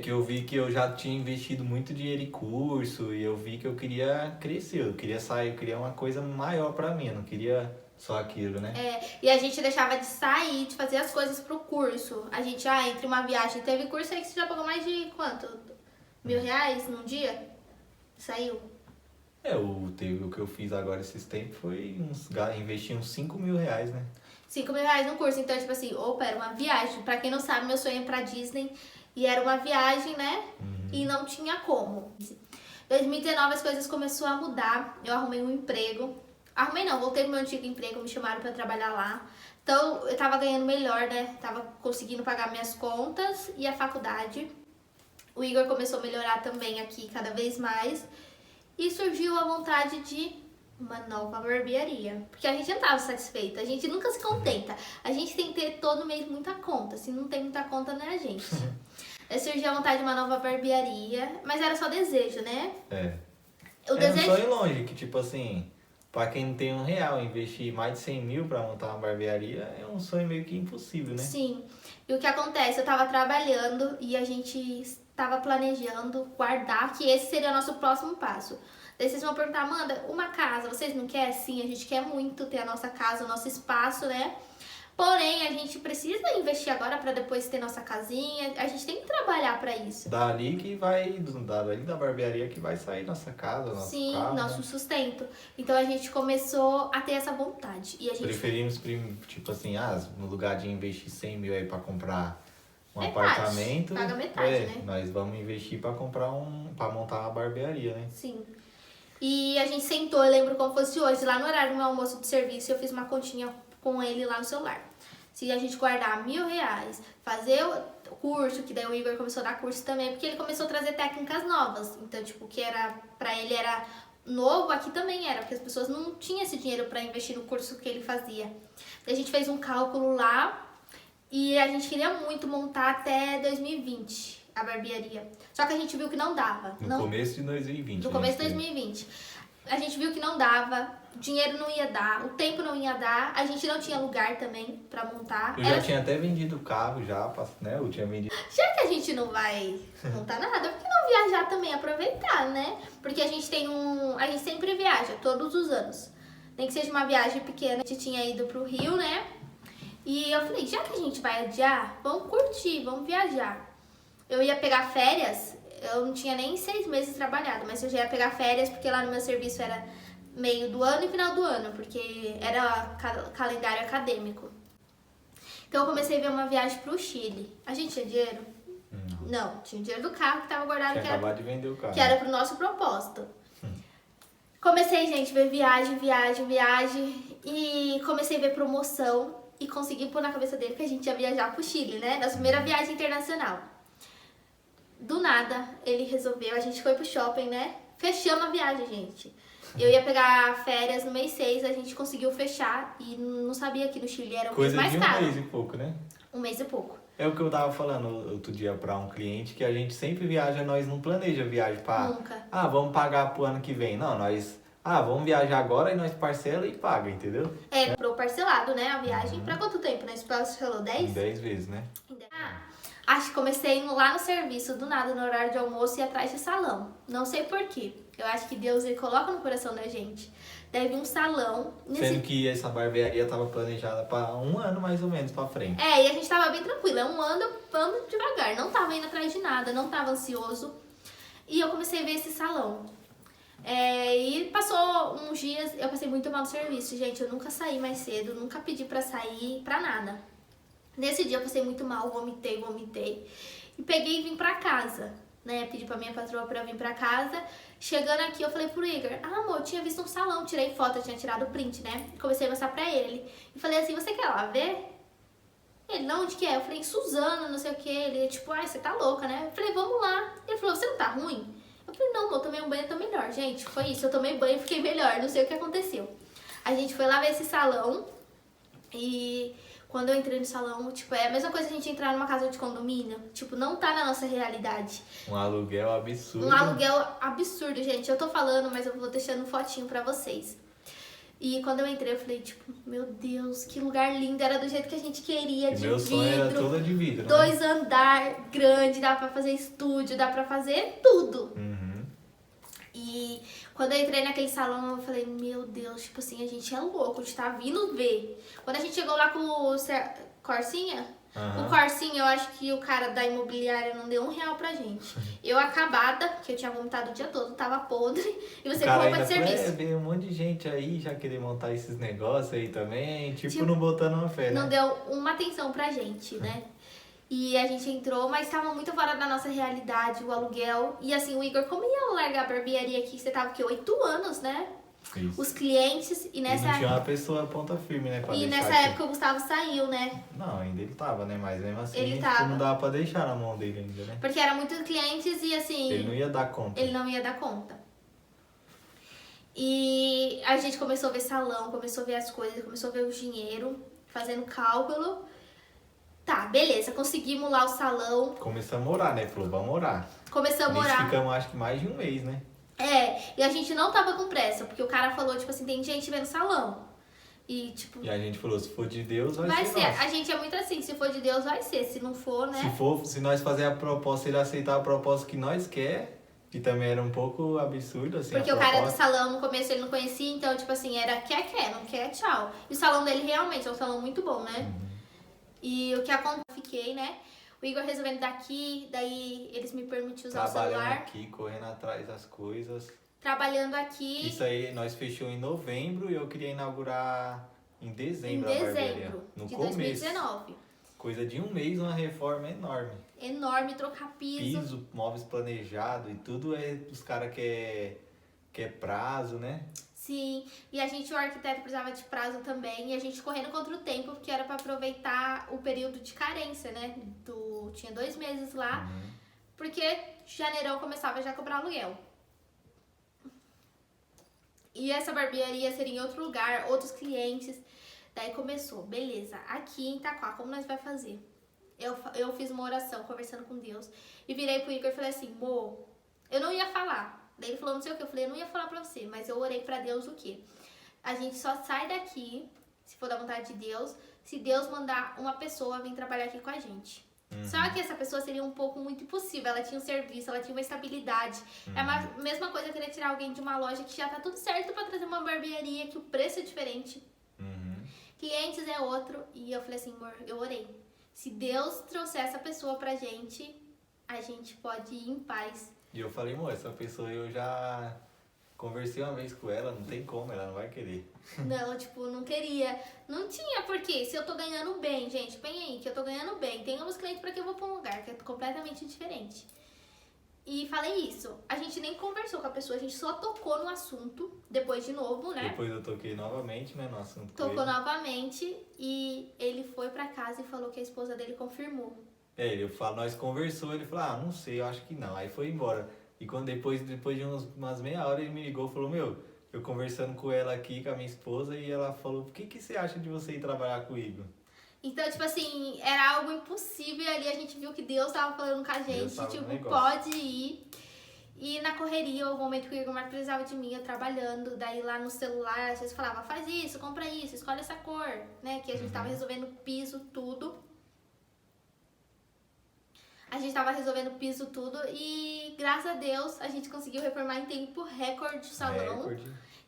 Que eu vi que eu já tinha investido muito dinheiro em curso e eu vi que eu queria crescer, eu queria sair, eu queria uma coisa maior pra mim, eu não queria... Só aquilo, né? E a gente deixava de sair, de fazer as coisas pro curso. A gente, entre uma viagem, teve curso aí que você já pagou mais de quanto? R$1.000 num dia? Saiu. O que eu fiz agora esses tempos foi investir uns 5 mil reais, né? 5 mil reais no curso. Então, tipo assim, opa, era uma viagem. Pra quem não sabe, meu sonho é pra Disney. E era uma viagem, né? E não tinha como. 2019 as coisas começaram a mudar. Eu arrumei um emprego. Arrumei não, voltei pro meu antigo emprego, me chamaram pra trabalhar lá. Então, eu tava ganhando melhor, né? Tava conseguindo pagar minhas contas e a faculdade. O Igor começou a melhorar também aqui cada vez mais. E surgiu a vontade de uma nova barbearia. Porque a gente não estava satisfeita, a gente nunca se contenta. A gente tem que ter todo mês muita conta. Se não tem muita conta, não é a gente. Aí surgiu a vontade de uma nova barbearia, mas era só desejo, né? O desejo... um sonho longe, que tipo assim, pra quem não tem R$1, investir mais de 100 mil pra montar uma barbearia é um sonho meio que impossível, né? Sim. E o que acontece? Eu tava trabalhando e a gente estava planejando guardar, que esse seria o nosso próximo passo. Daí vocês vão perguntar, Amanda, uma casa, vocês não querem? Sim, a gente quer muito ter a nossa casa, o nosso espaço, né? Porém, a gente precisa investir agora para depois ter nossa casinha. A gente tem que trabalhar para isso. Dali da barbearia que vai sair nossa casa, nosso Sim, carro, nosso né? sustento. Então a gente começou a ter essa vontade. E a gente... Preferimos, tipo assim, no lugar de investir 100 mil aí pra comprar um Metade, apartamento, paga metade, né? nós vamos investir pra comprar pra montar uma barbearia, né? Sim. E a gente sentou, eu lembro como fosse hoje, lá no horário do meu almoço de serviço, eu fiz uma continha com ele lá no celular. Se a gente guardar R$1.000, fazer o curso, que daí o Igor começou a dar curso também, porque ele começou a trazer técnicas novas. Então, tipo, que era pra ele era novo, aqui também era, porque as pessoas não tinham esse dinheiro pra investir no curso que ele fazia. Daí a gente fez um cálculo lá e a gente queria muito montar até 2020 a barbearia. Só que a gente viu que não dava. No começo de 2020. No começo de 2020. A gente viu que não dava, o dinheiro não ia dar, o tempo não ia dar, a gente não tinha lugar também pra montar. Eu já tinha até vendido o carro já, né? Eu tinha vendido. Já que a gente não vai montar nada, por que não viajar também, aproveitar, né? Porque a gente tem a gente sempre viaja, todos os anos. Nem que seja uma viagem pequena, a gente tinha ido pro Rio, né? E eu falei, já que a gente vai adiar, vamos curtir, vamos viajar. Eu ia pegar férias, eu não tinha nem 6 meses trabalhado, mas eu já ia pegar férias porque lá no meu serviço era meio do ano e final do ano, porque era calendário acadêmico. Então eu comecei a ver uma viagem pro Chile. A gente tinha dinheiro? Não, tinha o dinheiro do carro que tava guardado, Tinha acabado de vender o carro. que era pro nosso propósito. Comecei, gente, a ver viagem, e comecei a ver promoção e consegui pôr na cabeça dele que a gente ia viajar pro Chile, né? Nossa primeira viagem internacional. Do nada, ele resolveu, a gente foi pro shopping, né? Fechamos a viagem, gente. Eu ia pegar férias no mês 6, a gente conseguiu fechar e não sabia que no Chile era o mês mais caro. Coisa de um mês e pouco, né? Um mês e pouco. É o que eu tava falando outro dia pra um cliente, que a gente sempre viaja, nós não planeja viagem pra... Nunca. Vamos pagar pro ano que vem. Não, nós... vamos viajar agora e nós parcela e paga, entendeu? Comprou parcelado, né, a viagem. Pra quanto tempo, né? Você parcelou 10? 10 vezes, né? Acho que comecei lá no serviço, do nada, no horário de almoço e atrás de salão. Não sei porquê. Eu acho que Deus ele coloca no coração da gente. Deve um salão. Sendo que essa barbearia tava planejada pra 1 ano mais ou menos pra frente. E a gente tava bem tranquila. 1 ano, vamos devagar. Não tava indo atrás de nada, não tava ansioso. E eu comecei a ver esse salão. E passou uns dias, eu passei muito mal no serviço, gente. Eu nunca saí mais cedo, nunca pedi pra sair, pra nada. Nesse dia eu passei muito mal, vomitei. E peguei e vim pra casa, né? Pedi pra minha patroa pra vir pra casa. Chegando aqui, eu falei pro Igor, amor, eu tinha visto um salão, tirei foto, eu tinha tirado o print, né? Comecei a mostrar pra ele. E falei assim, você quer lá ver? Ele, não, onde que é? Eu falei, Suzana, não sei o que. Ele, tipo, você tá louca, né? Eu falei, vamos lá. Ele falou, você não tá ruim? Eu falei, não, eu tomei um banho, eu tô melhor. Gente, foi isso, eu tomei banho e fiquei melhor, não sei o que aconteceu. A gente foi lá ver esse salão e... Quando eu entrei no salão, tipo, é a mesma coisa que a gente entrar numa casa de condomínio. Tipo, não tá na nossa realidade. Um aluguel absurdo. Um aluguel absurdo, gente. Eu tô falando, mas eu vou deixando fotinho pra vocês. E quando eu entrei, eu falei, tipo, meu Deus, que lugar lindo. Era do jeito que a gente queria, de meu sonho vidro. era toda de vidro, 2 andar, grande, dá pra fazer estúdio, dá pra fazer tudo. E quando eu entrei naquele salão, eu falei, meu Deus, tipo assim, a gente é louco, a gente tá vindo ver. Quando a gente chegou lá com o Corsinha, O Corsinha, eu acho que o cara da imobiliária não deu R$1 pra gente. Eu acabada, que eu tinha vomitado o dia todo, tava podre, e você com roupa de serviço. Veio um monte de gente aí já querer montar esses negócios aí também, tipo não botando uma fé, né? Não deu uma atenção pra gente, né? E a gente entrou, mas tava muito fora da nossa realidade, o aluguel. E assim, o Igor, como ia largar a barbearia aqui? Você tava, o quê? 8 anos, né? Isso. Os clientes, e nessa... E não tinha uma pessoa ponta firme, né? Pra e deixar nessa aqui. época o Gustavo saiu, né? Não, ainda ele tava, né? Mas mesmo assim, Ele tipo, tava. não dava pra deixar na mão dele ainda, né? Porque era muitos clientes e assim... Ele não ia dar conta. Ele não ia dar conta. E a gente começou a ver salão, começou a ver as coisas, começou a ver o dinheiro, fazendo cálculo. Tá, beleza, conseguimos lá o salão. Começamos a morar, né? Falou, vamos morar. Começamos a morar. Ficamos acho que mais de um mês, né? E a gente não tava com pressa, porque o cara falou, tipo assim, tem gente vendo salão. E, tipo... E a gente falou, se for de Deus, vai ser ser. nosso. A gente é muito assim, se for de Deus, vai ser. Se não for, né? Se nós fazer a proposta, ele aceitar a proposta que nós quer, que também era um pouco absurdo, assim, porque o cara do salão, no começo, ele não conhecia, então, tipo assim, era quer, não quer, tchau. E o salão dele realmente é um salão muito bom, né? E o que aconteceu, fiquei, né? O Igor resolvendo daqui, daí eles me permitiram usar o celular. Trabalhando aqui, correndo atrás das coisas. Trabalhando aqui. Isso aí, nós fechamos em novembro e eu queria inaugurar em dezembro a barbearia. No de começo. 2019. Coisa de um mês, uma reforma enorme. Enorme, trocar piso. Móveis planejados e tudo os caras quer prazo, né? Sim, e o arquiteto precisava de prazo também, e a gente correndo contra o tempo, porque era para aproveitar o período de carência, né? Tinha 2 meses lá, porque janeirão começava já a cobrar aluguel. E essa barbearia seria em outro lugar, outros clientes. Daí começou, beleza, aqui em Itaquá, como nós vai fazer? Eu fiz uma oração, conversando com Deus, e virei pro Igor e falei assim, eu não ia falar. Daí ele falou, não sei o que, eu falei, eu não ia falar pra você, mas eu orei pra Deus o quê? A gente só sai daqui, se for da vontade de Deus, se Deus mandar uma pessoa vir trabalhar aqui com a gente. Só que essa pessoa seria um pouco muito impossível, ela tinha um serviço, ela tinha uma estabilidade. É a mesma coisa eu querer tirar alguém de uma loja que já tá tudo certo pra trazer uma barbearia, que o preço é diferente. Clientes é outro, e eu falei assim, amor, eu orei. Se Deus trouxer essa pessoa pra gente, a gente pode ir em paz. E eu falei, amor, essa pessoa eu já conversei uma vez com ela, não tem como, ela não vai querer. Não, tipo, não queria. Não tinha porquê. Se eu tô ganhando bem, gente, bem aí, que eu tô ganhando bem. Tem uns clientes pra que eu vou pra um lugar que é completamente diferente. E falei isso. A gente nem conversou com a pessoa, a gente só tocou no assunto, depois de novo, né? Depois eu toquei novamente, né, no assunto. Tocou novamente e ele foi pra casa e falou que a esposa dele confirmou. Nós conversou, ele falou, não sei, eu acho que não. Aí foi embora. E quando depois de umas meia hora ele me ligou e falou, eu conversando com ela aqui, com a minha esposa, e ela falou, o que você acha de você ir trabalhar comigo? Então, tipo assim, era algo impossível e ali a gente viu que Deus tava falando com a gente, tipo, pode ir. E na correria, o momento que o Igor mais precisava de mim, eu trabalhando, daí lá no celular, às vezes falava, faz isso, compra isso, escolhe essa cor, né? Que a gente tava resolvendo piso, tudo. A gente tava resolvendo piso, tudo, e graças a Deus a gente conseguiu reformar em tempo recorde o salão.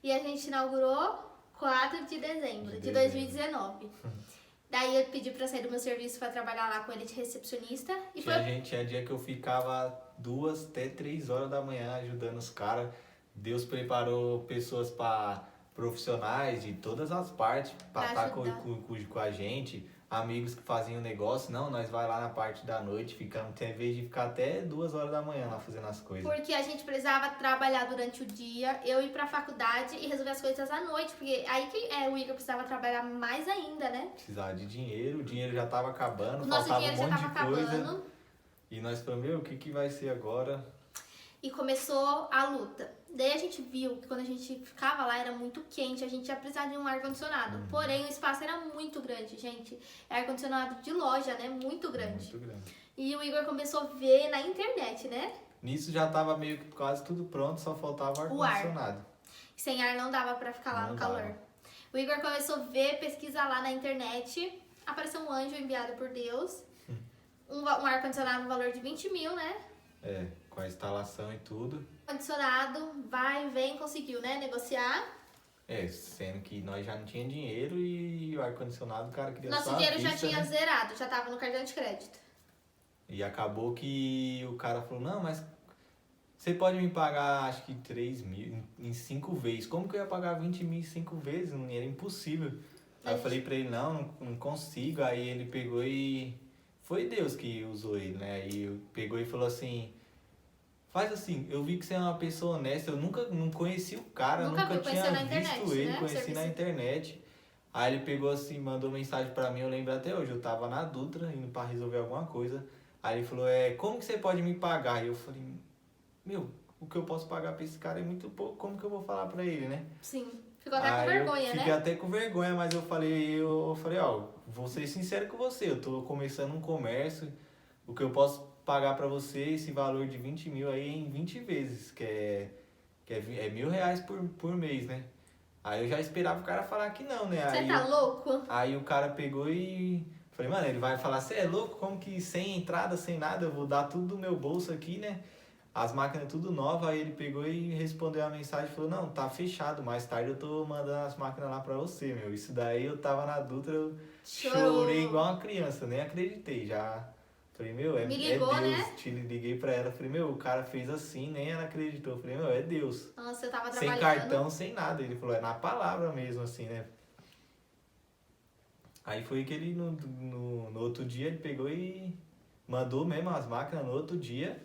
E a gente inaugurou 4 de dezembro de 2019. Daí eu pedi pra sair do meu serviço pra trabalhar lá com ele de recepcionista. E tinha dia que eu ficava 2 até 3 horas da manhã ajudando os caras. Deus preparou pessoas profissionais de todas as partes pra estar com a gente. Amigos que faziam negócio, nós vai lá na parte da noite, tem vez de ficar até 2 horas da manhã lá fazendo as coisas. Porque a gente precisava trabalhar durante o dia, eu ir pra faculdade e resolver as coisas à noite, porque aí que o Igor precisava trabalhar mais ainda, né? Precisava de dinheiro, o dinheiro já tava acabando, o nosso faltava dinheiro um monte já tava de coisa. acabando. E nós falamos, o que vai ser agora? E começou a luta. Daí a gente viu que quando a gente ficava lá era muito quente, a gente ia precisar de um ar-condicionado. Porém, o espaço era muito grande, gente. É ar-condicionado de loja, né? Muito grande. Muito grande. E o Igor começou a ver na internet, né? Nisso já tava meio que quase tudo pronto, só faltava o ar-condicionado. Sem ar não dava pra ficar lá no calor. O Igor começou a ver, pesquisar lá na internet. Apareceu um anjo enviado por Deus. Um ar-condicionado no valor de 20 mil, né? Com a instalação e tudo. Ar-condicionado, vai, vem, conseguiu, né? Negociar. Sendo que nós já não tinha dinheiro e o ar-condicionado o cara queria Nosso só a dinheiro já vista, tinha né? zerado, já tava no cartão de crédito. E acabou que o cara falou, não, mas você pode me pagar acho que 3 mil em 5 vezes. Como que eu ia pagar 20 mil em 5 vezes? Não era impossível. Aí eu falei pra ele, não consigo. Aí ele pegou e... Foi Deus que usou ele, né? Aí pegou e falou assim, faz assim, eu vi que você é uma pessoa honesta, eu não conheci o cara, Nunca nunca viu, tinha conheceu na visto internet, ele, né? conheci na internet. Aí ele pegou assim, mandou mensagem pra mim, eu lembro até hoje, eu tava na Dutra, indo pra resolver alguma coisa. Aí ele falou, como que você pode me pagar? E eu falei, meu, o que eu posso pagar pra esse cara é muito pouco, como que eu vou falar pra ele, né? Sim. Ficou até com Aí vergonha, eu fiquei né? até com vergonha, mas eu falei, ó, vou ser sincero com você, eu tô começando um comércio, o que eu posso pagar pra você, esse valor de 20 mil aí em 20 vezes, que é R$ 1.000 por mês, né? Aí eu já esperava o cara falar que não, né? Você tá louco? Aí o cara pegou e... Falei, mano, ele vai falar, você é louco? Como que sem entrada, sem nada, eu vou dar tudo do meu bolso aqui, né? As máquinas tudo novas. Aí ele pegou e respondeu a mensagem e falou, não, tá fechado, mais tarde eu tô mandando as máquinas lá pra você, meu. Isso daí eu tava na Dutra, eu chorei igual uma criança, nem acreditei, já... Falei, meu, Me ligou, Deus. né? Liguei pra ela, falei, meu, o cara fez assim, nem ela acreditou. Falei, meu, é Deus. Nossa, eu tava Sem trabalhando. cartão, sem nada. Ele falou, é na palavra mesmo, assim, né? Aí foi que ele, no outro dia, ele pegou e mandou mesmo as máquinas no outro dia.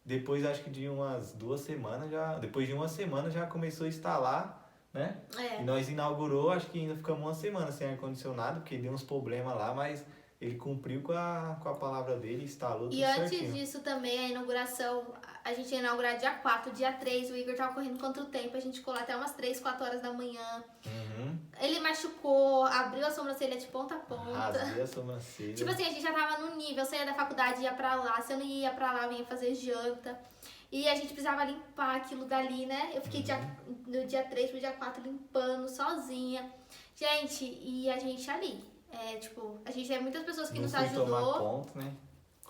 Depois, acho que de umas 2 semanas, depois de uma semana já começou a instalar, né? É. E nós inaugurou, acho que ainda ficamos uma semana sem ar-condicionado, porque deu uns problemas lá, mas ele cumpriu com a palavra dele, instalou tudo E antes certinho. disso também, a inauguração, a gente ia inaugurar dia 4, dia 3, o Igor tava correndo contra o tempo, a gente ficou lá até umas 3, 4 horas da manhã. Uhum. Ele machucou, abriu a sobrancelha de ponta a ponta. Rasguei a sobrancelha. Tipo assim, a gente já tava no nível, eu saía da faculdade, ia pra lá, se eu não ia pra lá, eu ia fazer janta. E a gente precisava limpar aquilo dali, né? Eu fiquei no dia 3 pro dia 4 limpando sozinha. Gente, e a gente ali. A gente teve muitas pessoas que não nos fui ajudou. tomar ponto, né?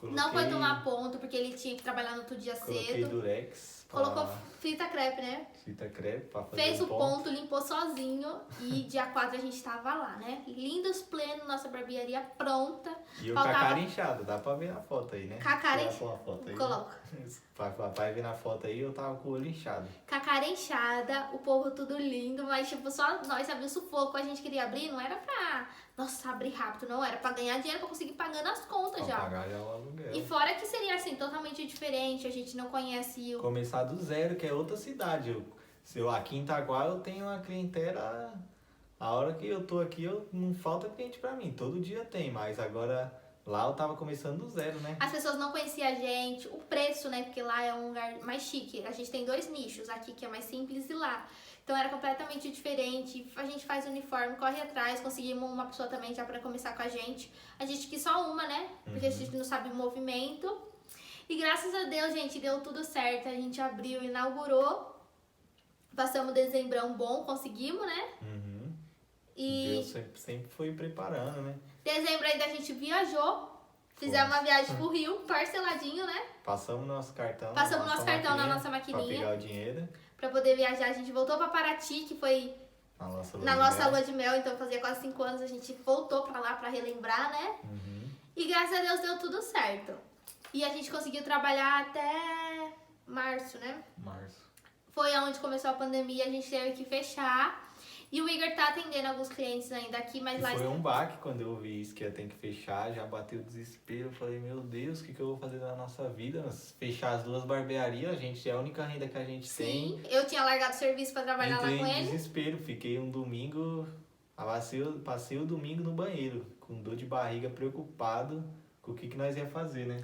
Não foi tomar ponto, porque ele tinha que trabalhar no outro dia Coloquei cedo. Durex. Colocou fita crepe, né? Fita crepe pra fazer Fez o ponto, limpou sozinho. E dia 4 a gente tava lá, né? Lindos, pleno, nossa barbearia pronta. E eu com a cara inchada, dá pra ver na foto aí, né? Com a cara inchada. Coloca. Pra papai ver na foto aí, eu tava com o olho inchado. Com a cara inchada, o povo tudo lindo, mas tipo, só nós sabíamos o sufoco, a gente queria abrir, não era pra, nossa, abrir rápido, não, era pra ganhar dinheiro, pra conseguir pagando as contas Pra já. pagar já o aluguel. E fora que seria assim, totalmente diferente, a gente não conhece o... Começar do zero, que é outra cidade. Aqui em Itaguá eu tenho uma clientela, a hora que eu tô aqui não falta cliente pra mim, todo dia tem, mas agora... Lá eu tava começando do zero, né? As pessoas não conheciam a gente, o preço, né? Porque lá é um lugar mais chique. A gente tem 2 nichos, aqui que é mais simples e lá. Então era completamente diferente. A gente faz uniforme, corre atrás, conseguimos uma pessoa também já pra começar com a gente. A gente quis só uma, né? Porque a gente não sabe o movimento. E graças a Deus, gente, deu tudo certo. A gente abriu, inaugurou. Passamos dezembrão bom, conseguimos, né? Uhum. E Deus sempre foi preparando, né? dezembro ainda a gente viajou. Fizemos uma viagem pro Rio, parceladinho, né? Passamos nosso cartão. Passamos nosso cartão na nossa Pra maquininha. pegar o dinheiro. Pra poder viajar. A gente voltou pra Paraty, que foi na nossa lua de mel. Então fazia quase 5 anos. A gente voltou pra lá pra relembrar, né? Uhum. E graças a Deus deu tudo certo. E a gente conseguiu trabalhar até março, né? Março. Foi onde começou a pandemia. A gente teve que fechar. E o Igor tá atendendo alguns clientes ainda aqui, mas lá... Foi um baque quando eu vi isso, que ia ter que fechar, já bateu o desespero. Eu falei, meu Deus, o que eu vou fazer na nossa vida? Fechar as 2 barbearias, a gente é a única renda que a gente tem. Sim, eu tinha largado o serviço pra trabalhar Entrei lá com em ele. desespero, fiquei um domingo, passei o domingo no banheiro, com dor de barriga, preocupado com o que nós ia fazer, né?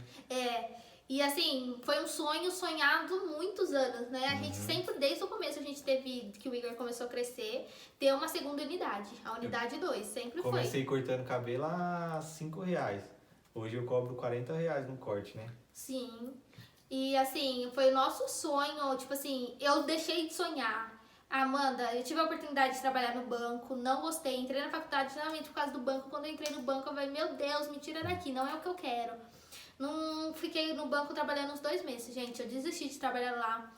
E assim, foi um sonho sonhado muitos anos, né? A gente sempre, desde o começo, a gente teve, que o Igor começou a crescer, ter uma segunda unidade, a unidade 2, sempre foi. Comecei cortando cabelo a R$5. Hoje eu cobro R$40 no corte, né? Sim. E assim, foi o nosso sonho, tipo assim, eu deixei de sonhar. Amanda, eu tive a oportunidade de trabalhar no banco, não gostei, entrei na faculdade justamente por causa do banco. Quando eu entrei no banco, eu falei, meu Deus, me tira daqui, não é o que eu quero. Não fiquei no banco trabalhando uns 2 meses, gente. Eu desisti de trabalhar lá.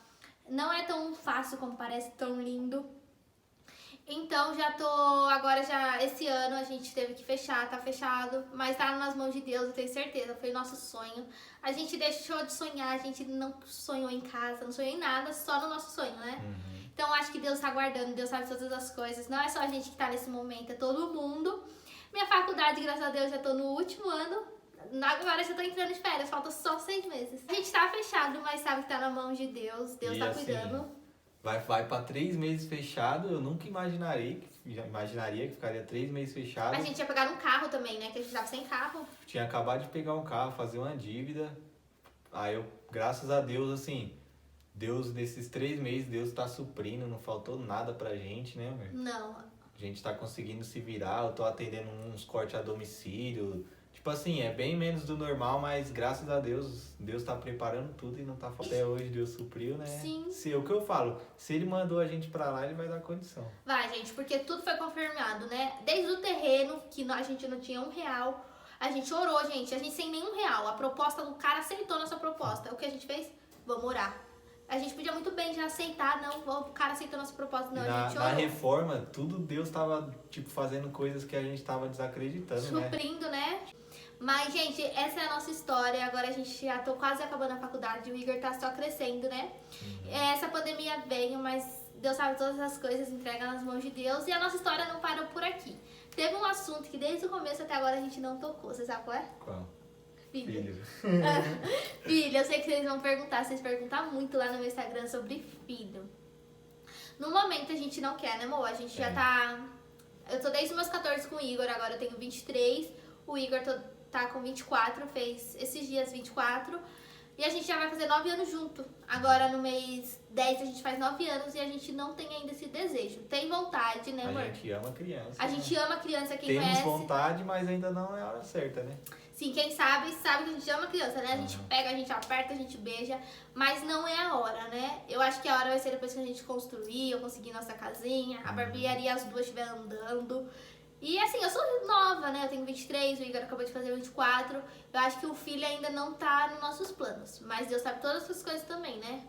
Não é tão fácil como parece, tão lindo. Então esse ano a gente teve que fechar, tá fechado, mas tá nas mãos de Deus, eu tenho certeza, foi nosso sonho. A gente deixou de sonhar, a gente não sonhou em casa, não sonhou em nada, só no nosso sonho, né? Então acho que Deus tá guardando, Deus sabe todas as coisas, não é só a gente que tá nesse momento, é todo mundo. Minha faculdade, graças a Deus, já tô no último ano, agora já tô entrando de férias, falta só 6 meses. A gente tá fechado, mas sabe que tá na mão de Deus, Deus tá cuidando. Vai pra 3 meses fechado, eu nunca imaginaria que ficaria 3 meses fechado. A gente ia pegar um carro também, né? Que a gente tava sem carro. Tinha acabado de pegar um carro, fazer uma dívida. Aí eu, graças a Deus, assim, Deus, nesses 3 meses, Deus tá suprindo, não faltou nada pra gente, né, amor? Não. A gente tá conseguindo se virar, eu tô atendendo uns cortes a domicílio. Tipo assim, é bem menos do normal, mas graças a Deus, Deus tá preparando tudo e não tá faltando. Até hoje Deus supriu, né? Sim. O que eu falo, se ele mandou a gente pra lá, ele vai dar condição. Vai, gente, porque tudo foi confirmado, né? Desde o terreno, que a gente não tinha R$1, a gente orou, gente, a gente sem nenhum real. A proposta do cara aceitou nossa proposta. O que a gente fez? Vamos orar. A gente podia muito bem já aceitar, não, o cara aceitou nossa proposta, não, a gente orou. Na reforma, tudo Deus tava, tipo, fazendo coisas que a gente tava desacreditando, suprindo, né? Mas, gente, essa é a nossa história. Agora a gente já tô quase acabando a faculdade. O Igor tá só crescendo, né? Essa pandemia veio, mas Deus sabe todas as coisas, entrega nas mãos de Deus. E a nossa história não parou por aqui. Teve um assunto que desde o começo até agora a gente não tocou. Você sabe qual é? Qual? Filho. Filho, eu sei que vocês vão perguntar. Vocês perguntam muito lá no meu Instagram sobre filho. No momento a gente não quer, né, amor? A gente já tá... Eu tô desde os meus 14 com o Igor, agora eu tenho 23. O Igor tá com 24, fez esses dias 24. E a gente já vai fazer 9 anos junto. Agora no mês 10 a gente faz 9 anos e a gente não tem ainda esse desejo. Tem vontade, né, amor? A gente ama criança. A gente ama criança, quem Temos conhece. vontade, mas ainda não é a hora certa, né? Sim, quem sabe que a gente ama criança, né? A gente pega, a gente aperta, a gente beija, mas não é a hora, né? Eu acho que a hora vai ser depois que a gente construir, eu conseguir nossa casinha, a barbearia, as duas estiver andando. E assim, eu sou nova, né? Eu tenho 23, o Igor acabou de fazer 24. Eu acho que o filho ainda não tá nos nossos planos. Mas Deus sabe todas essas coisas também, né?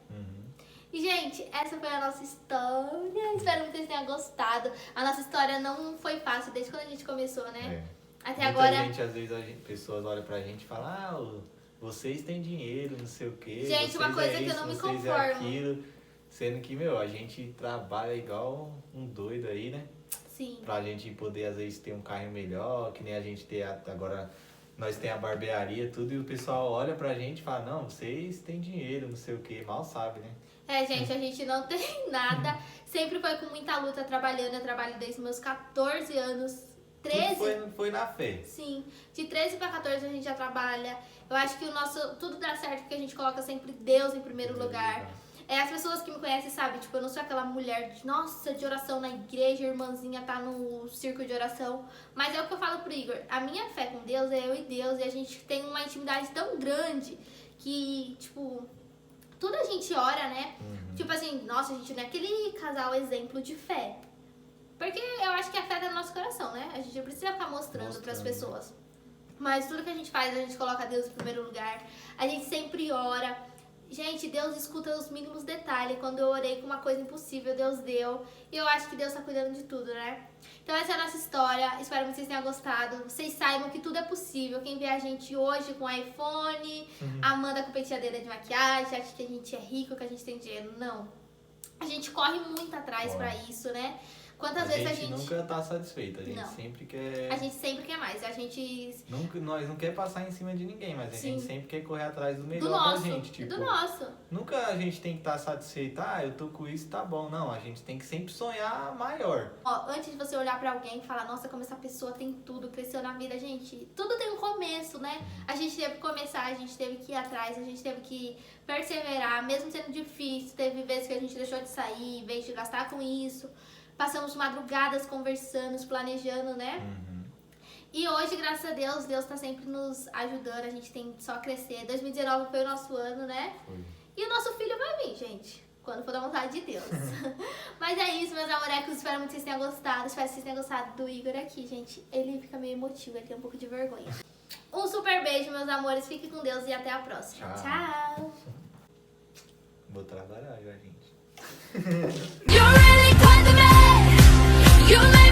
E, gente, essa foi a nossa história. Espero que vocês tenham gostado. A nossa história não foi fácil desde quando a gente começou, né? Até muita agora... gente, às vezes, pessoas olham pra gente e falam, vocês têm dinheiro, não sei o quê. Gente, uma coisa que eu não me conformo. Sendo que, a gente trabalha igual um doido aí, né? Sim. Pra gente poder, às vezes, ter um carro melhor, que nem a gente ter agora, nós tem a barbearia, tudo, e o pessoal olha pra gente e fala, não, vocês têm dinheiro, não sei o que, mal sabe, né? Gente, a gente não tem nada, sempre foi com muita luta trabalhando, eu trabalho desde meus 14 anos, 13. Tudo foi na fé. Sim, de 13 pra 14 a gente já trabalha, eu acho que tudo dá certo porque a gente coloca sempre Deus em primeiro lugar. As pessoas que me conhecem sabem, tipo, eu não sou aquela mulher de oração na igreja, irmãzinha tá no círculo de oração. Mas é o que eu falo pro Igor, a minha fé com Deus é eu e Deus, e a gente tem uma intimidade tão grande que, tipo, tudo a gente ora, né? Tipo assim, nossa, a gente não é aquele casal exemplo de fé. Porque eu acho que a fé tá no nosso coração, né? A gente não precisa ficar mostrando pras pessoas. Mas tudo que a gente faz, a gente coloca Deus em primeiro lugar, a gente sempre ora. Gente, Deus escuta os mínimos detalhes. Quando eu orei com uma coisa impossível, Deus deu. E eu acho que Deus tá cuidando de tudo, né? Então essa é a nossa história. Espero que vocês tenham gostado. Vocês saibam que tudo é possível. Quem vê a gente hoje com iPhone, Amanda com penteadeira de maquiagem, acha que a gente é rico, que a gente tem dinheiro. Não. A gente corre muito atrás pra isso, né? Quantas vezes a gente nunca tá satisfeita, a gente sempre quer... A gente sempre quer mais, Nós não quer passar em cima de ninguém, mas a gente sempre quer correr atrás do melhor da gente. Tipo, do nosso. Nunca a gente tem que estar satisfeita, eu tô com isso, tá bom. Não, a gente tem que sempre sonhar maior. Antes de você olhar pra alguém e falar, nossa, como essa pessoa tem tudo, cresceu na vida, gente, tudo tem um começo, né? A gente teve que começar, a gente teve que ir atrás, a gente teve que perseverar, mesmo sendo difícil, teve vezes que a gente deixou de sair, em vez de gastar com isso. Passamos madrugadas conversando, planejando, né? E hoje, graças a Deus, Deus tá sempre nos ajudando, a gente tem só crescer. 2019 foi o nosso ano, né? E o nosso filho vai vir, gente, quando for da vontade de Deus. Mas é isso, meus amorecos, espero muito que vocês tenham gostado. Espero que vocês tenham gostado do Igor aqui, gente. Ele fica meio emotivo, ele tem um pouco de vergonha. Um super beijo, meus amores, fiquem com Deus e até a próxima. Tchau! Vou trabalhar já, gente. You're really quite the man. You